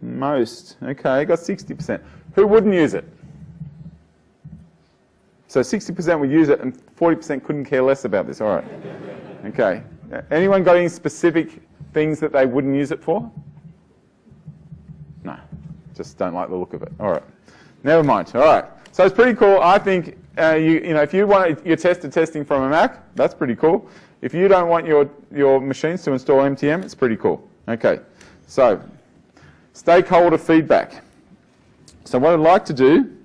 Most. Okay, got 60%. Who wouldn't use it? So 60% would use it and 40% couldn't care less about this. All right. Okay. Anyone got any specific things that they wouldn't use it for? No. Just don't like the look of it. All right. Never mind. All right. So it's pretty cool. I think, if you want your testing from a Mac, that's pretty cool. If you don't want your machines to install MTM, it's pretty cool. Okay. So stakeholder feedback. So what I'd like to do,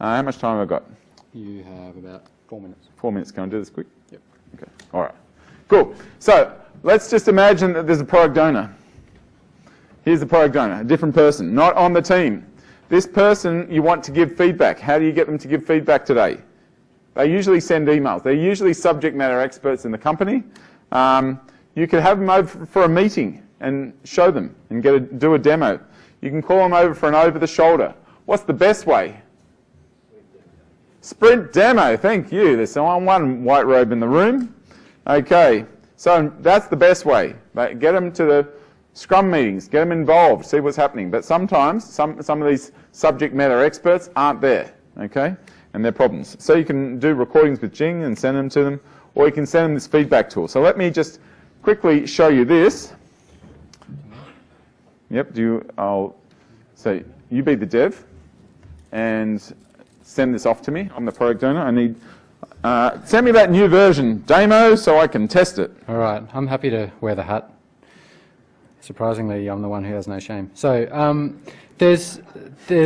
how much time have I got? You have about 4 minutes. 4 minutes. Can I do this quick? Yep. Okay. All right. Cool. So let's just imagine that there's a product owner. Here's the product owner, a different person, not on the team. This person you want to give feedback. How do you get them to give feedback today? They usually send emails. They're usually subject matter experts in the company. You could have them over for a meeting and show them and do a demo. You can call them over for an over-the-shoulder. What's the best way? Sprint demo, thank you. There's one white robe in the room. Okay, so that's the best way. Get them to the Scrum meetings, get them involved, see what's happening. But sometimes some of these subject matter experts aren't there, okay, and they're problems. So you can do recordings with Jing and send them to them, or you can send them this feedback tool. So let me just quickly show you this. Yep, so you be the dev and send this off to me. I'm the product owner. I need, send me that new version demo so I can test it. All right, I'm happy to wear the hat. Surprisingly, I'm the one who has no shame. So there's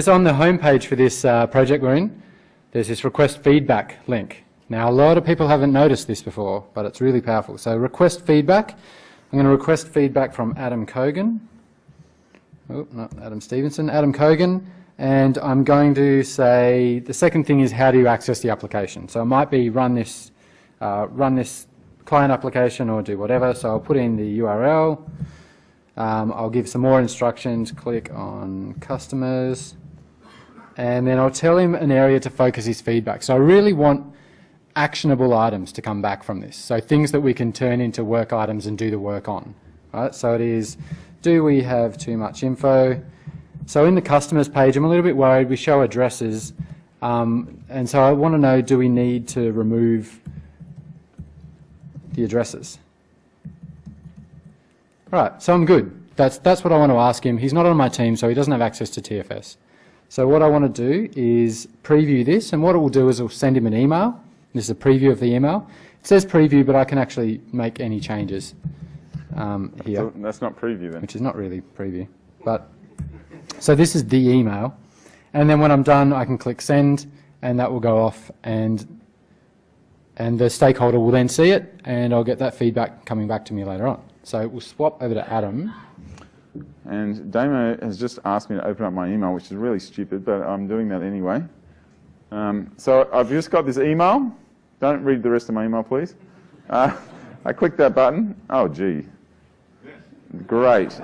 on the homepage for this project we're in, there's this request feedback link. Now, a lot of people haven't noticed this before, but it's really powerful. So request feedback. I'm going to request feedback from Adam Kogan. Oh, not Adam Stevenson. Adam Kogan. And I'm going to say the second thing is how do you access the application. So it might be run this client application or do whatever. So I'll put in the URL. I'll give some more instructions, click on customers, and then I'll tell him an area to focus his feedback. So I really want actionable items to come back from this. So things that we can turn into work items and do the work on. Right? So it is, do we have too much info? So in the customers page, I'm a little bit worried. We show addresses, and so I want to know, do we need to remove the addresses? Right, so I'm good. That's what I want to ask him. He's not on my team, so he doesn't have access to TFS. So what I want to do is preview this, and what it will do is it will send him an email. This is a preview of the email. It says preview, but I can actually make any changes here. So that's not preview then. Which is not really preview. But so this is the email, and then when I'm done, I can click send, and that will go off, and the stakeholder will then see it, and I'll get that feedback coming back to me later on. So we'll swap over to Adam. And Damo has just asked me to open up my email, which is really stupid, but I'm doing that anyway. So I've just got this email. Don't read the rest of my email, please. I click that button. Oh, gee. Great.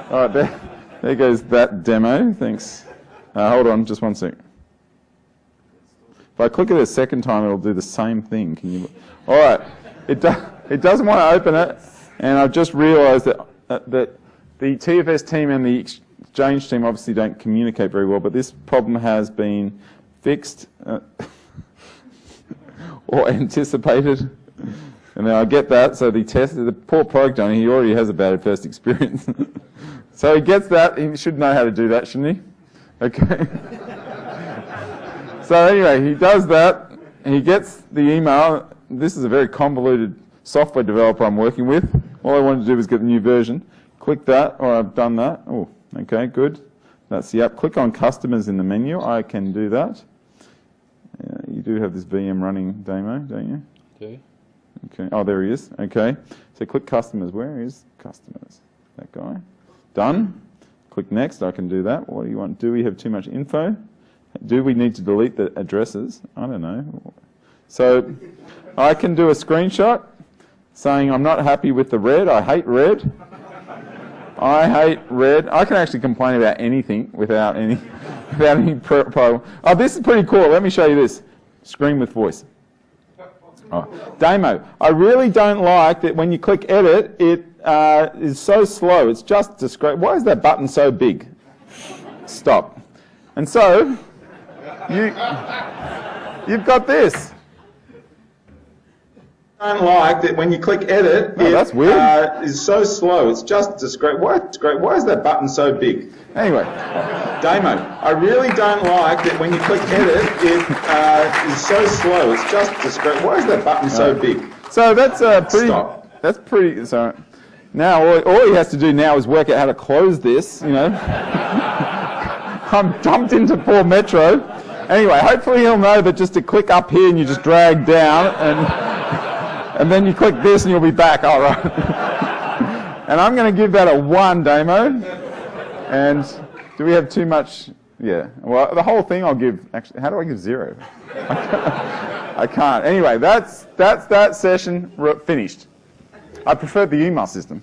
All right, there goes that demo. Thanks. Hold on, just one sec. If I click it a second time, it'll do the same thing. Can you? All right. It doesn't want to open it, and I've just realised that the TFS team and the Exchange team obviously don't communicate very well, but this problem has been fixed or anticipated. And now I get that, so the poor product owner, he already has a bad first experience. So he gets that, he should know how to do that, shouldn't he? Okay. So anyway, he does that, and he gets the email. This is a very convoluted software developer I'm working with. All I wanted to do was get the new version. Click that, or I've done that. Oh, okay, good. That's the app. Click on customers in the menu. I can do that. You do have this VM running demo, don't you? Do. Okay. Oh, there he is. Okay. So click customers. Where is customers? That guy. Done. Click next. I can do that. What do you want? Do we have too much info? Do we need to delete the addresses? I don't know. So I can do a screenshot saying I'm not happy with the red. I hate red. I hate red. I can actually complain about anything without any problem. Oh, this is pretty cool. Let me show you this. Screen with voice. Oh. Demo. I really don't like that when you click edit, it is so slow. It's just discreet. Why is that button so big? Stop. And so, you've got this. I don't like that when you click edit, that's weird. Is so slow. It's just discreet. Why is that button so big? Anyway, demo. I really don't like that when you click edit, it is so slow. It's just discreet. Why is that button so big? So that's pretty. Stop. That's pretty. So now all he has to do now is work out how to close this. You know, I'm dumped into poor Metro. Anyway, hopefully he'll know that just to click up here and you just drag down and then you click this and you'll be back. All right. And I'm going to give that a 1 demo. And do we have too much? Yeah. Well, the whole thing I'll give. Actually, how do I give 0? I can't. Anyway, that's that session finished. I prefer the email system.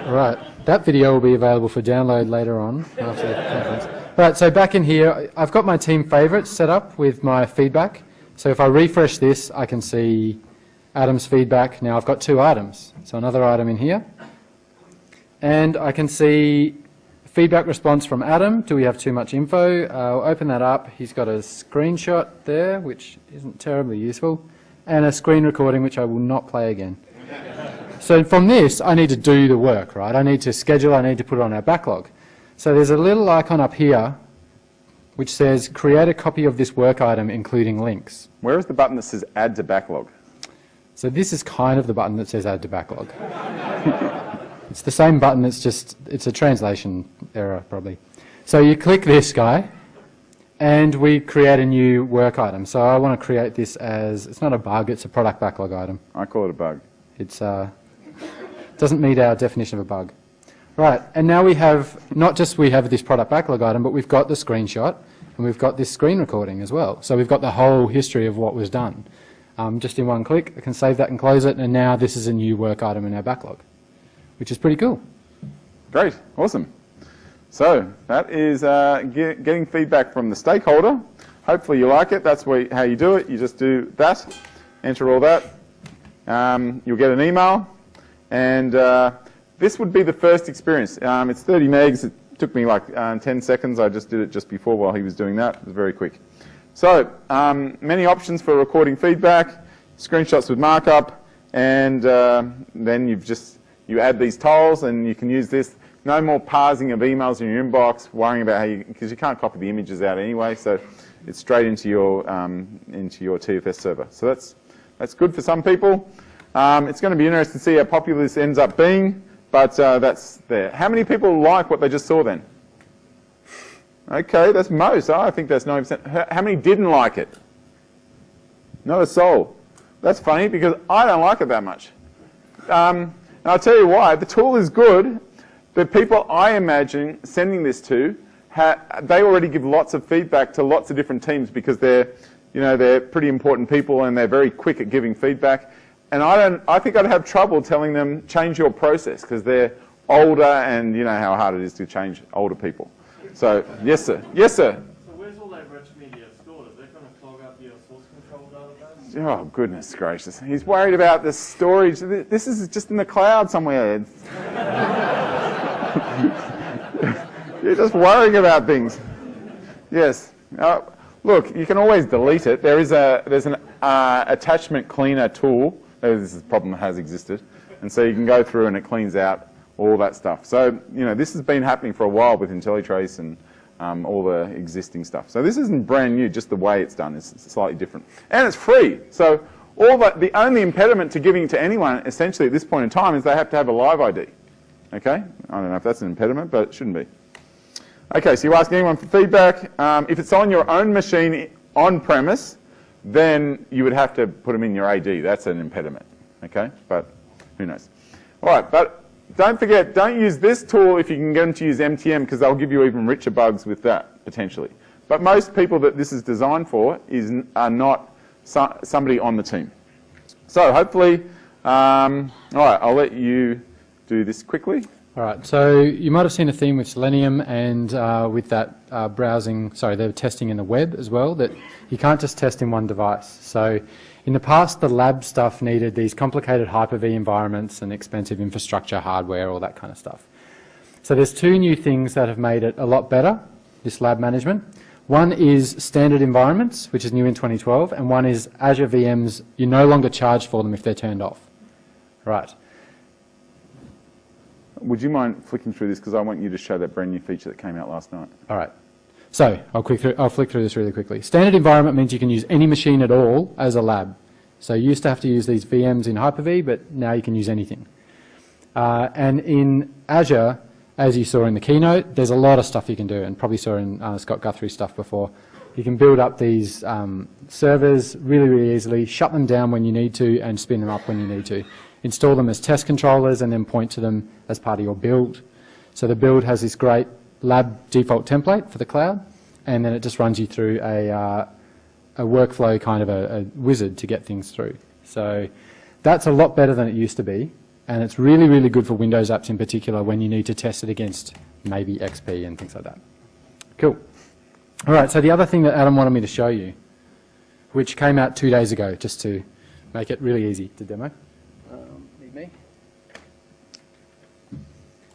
Right. That video will be available for download later on after the conference. Right. So back in here, I've got my team favorites set up with my feedback. So if I refresh this, I can see Adam's feedback. Now I've got 2 items. So another item in here. And I can see feedback response from Adam. Do we have too much info? I'll open that up. He's got a screenshot there, which isn't terribly useful, and a screen recording, which I will not play again. So from this, I need to do the work, right? I need to schedule, I need to put it on our backlog. So there's a little icon up here which says create a copy of this work item, including links. Where is the button that says add to backlog? So this is kind of the button that says add to backlog. It's the same button, it's a translation error probably. So you click this guy and we create a new work item. So I want to create this as, it's not a bug, it's a product backlog item. I call it a bug. It's doesn't meet our definition of a bug. Right, and now we have, not just we have this product backlog item, but we've got the screenshot and we've got this screen recording as well. So we've got the whole history of what was done. Just in one click, I can save that and close it, and now this is a new work item in our backlog, which is pretty cool. Great, awesome. So that is getting feedback from the stakeholder. Hopefully you like it. That's how you do it. You just do that, enter all that. You'll get an email, and this would be the first experience. It's 30 megs. Took me like 10 seconds. I just did it just before while he was doing that. It was very quick. So many options for recording feedback, screenshots with markup, and then you add these tiles and you can use this. No more parsing of emails in your inbox, worrying about because you can't copy the images out anyway, so it's straight into your TFS server. So that's good for some people. It's going to be interesting to see how popular this ends up being, but that's there. How many people like what they just saw then? Okay, that's most. I think that's 90%. How many didn't like it? Not a soul. That's funny because I don't like it that much. And I'll tell you why. The tool is good. The people I imagine sending this to, they already give lots of feedback to lots of different teams because they're pretty important people and they're very quick at giving feedback. And I think I'd have trouble telling them change your process because they're older and you know how hard it is to change older people. So yes, sir. Yes, sir. So where's all that rich media stored? Is that going to clog up your source control database? Oh goodness gracious! He's worried about the storage. This is just in the cloud somewhere. You're just worrying about things. Yes. Look, you can always delete it. There's an attachment cleaner tool. This problem has existed, and so you can go through and it cleans out all that stuff. So this has been happening for a while with IntelliTrace and all the existing stuff. So this isn't brand new. Just the way it's done is slightly different, and it's free. So the only impediment to giving it to anyone, essentially at this point in time, is they have to have a live ID. Okay? I don't know if that's an impediment, but it shouldn't be. Okay, so you ask anyone for feedback. If it's on your own machine on-premise, then you would have to put them in your AD. That's an impediment. Okay? But who knows? All right, but don't forget, don't use this tool if you can get them to use MTM because they'll give you even richer bugs with that, potentially. But most people that this is designed for are not somebody on the team. So hopefully, all right, I'll let you do this quickly. All right, so you might have seen a theme with Selenium and with that they're testing in the web as well, that you can't just test in one device. So in the past, the lab stuff needed these complicated Hyper-V environments and expensive infrastructure, hardware, all that kind of stuff. So there's two new things that have made it a lot better, this lab management. One is standard environments, which is new in 2012, and one is Azure VMs. You no longer charge for them if they're turned off. Right. Would you mind flicking through this because I want you to show that brand new feature that came out last night. All right. So I'll flick through this really quickly. Standard environment means you can use any machine at all as a lab. So you used to have to use these VMs in Hyper-V, but now you can use anything. And in Azure, as you saw in the keynote, there's a lot of stuff you can do, and probably saw in Scott Guthrie's stuff before. You can build up these servers really, really easily, shut them down when you need to, and spin them up when you need to. Install them as test controllers and then point to them as part of your build. So the build has this great lab default template for the cloud, and then it just runs you through a workflow kind of a wizard to get things through. So that's a lot better than it used to be, and it's really, really good for Windows apps in particular when you need to test it against maybe XP and things like that. Cool. All right, so the other thing that Adam wanted me to show you, which came out 2 days ago, just to make it really easy to demo. Need me?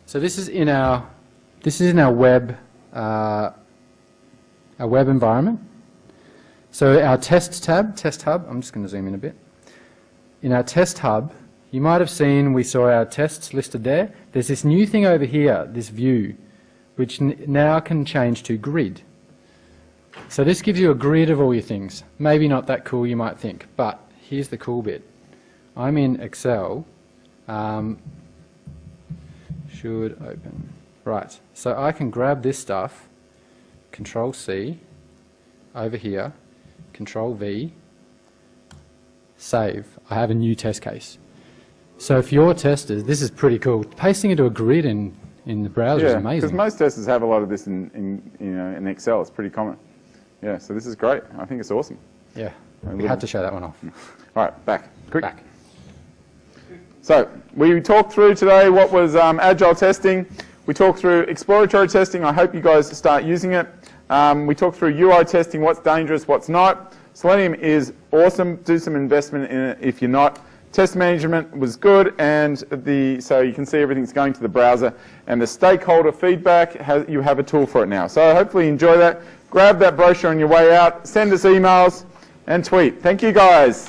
So this is in our web environment. So our test hub, I'm just going to zoom in a bit. In our test hub, you might have seen we saw our tests listed there. There's this new thing over here, this view, which now can change to grid. So this gives you a grid of all your things. Maybe not that cool, you might think, but here's the cool bit. I'm in Excel. Should open. Right, so I can grab this stuff, Control C, over here, Control V, save. I have a new test case. So for your testers, this is pretty cool. Pasting into a grid in the browser is amazing. Because most testers have a lot of this in Excel. It's pretty common. Yeah, so this is great. I think it's awesome. Yeah, we had to show that one off. All right, back. Quick. Back. So we talked through today what was Agile testing. We talked through exploratory testing. I hope you guys start using it. We talked through UI testing, what's dangerous, what's not. Selenium is awesome. Do some investment in it if you're not. test management was good, and so you can see everything's going to the browser, and the stakeholder feedback, you have a tool for it now. So hopefully you enjoy that. Grab that brochure on your way out, send us emails, and tweet. Thank you, guys.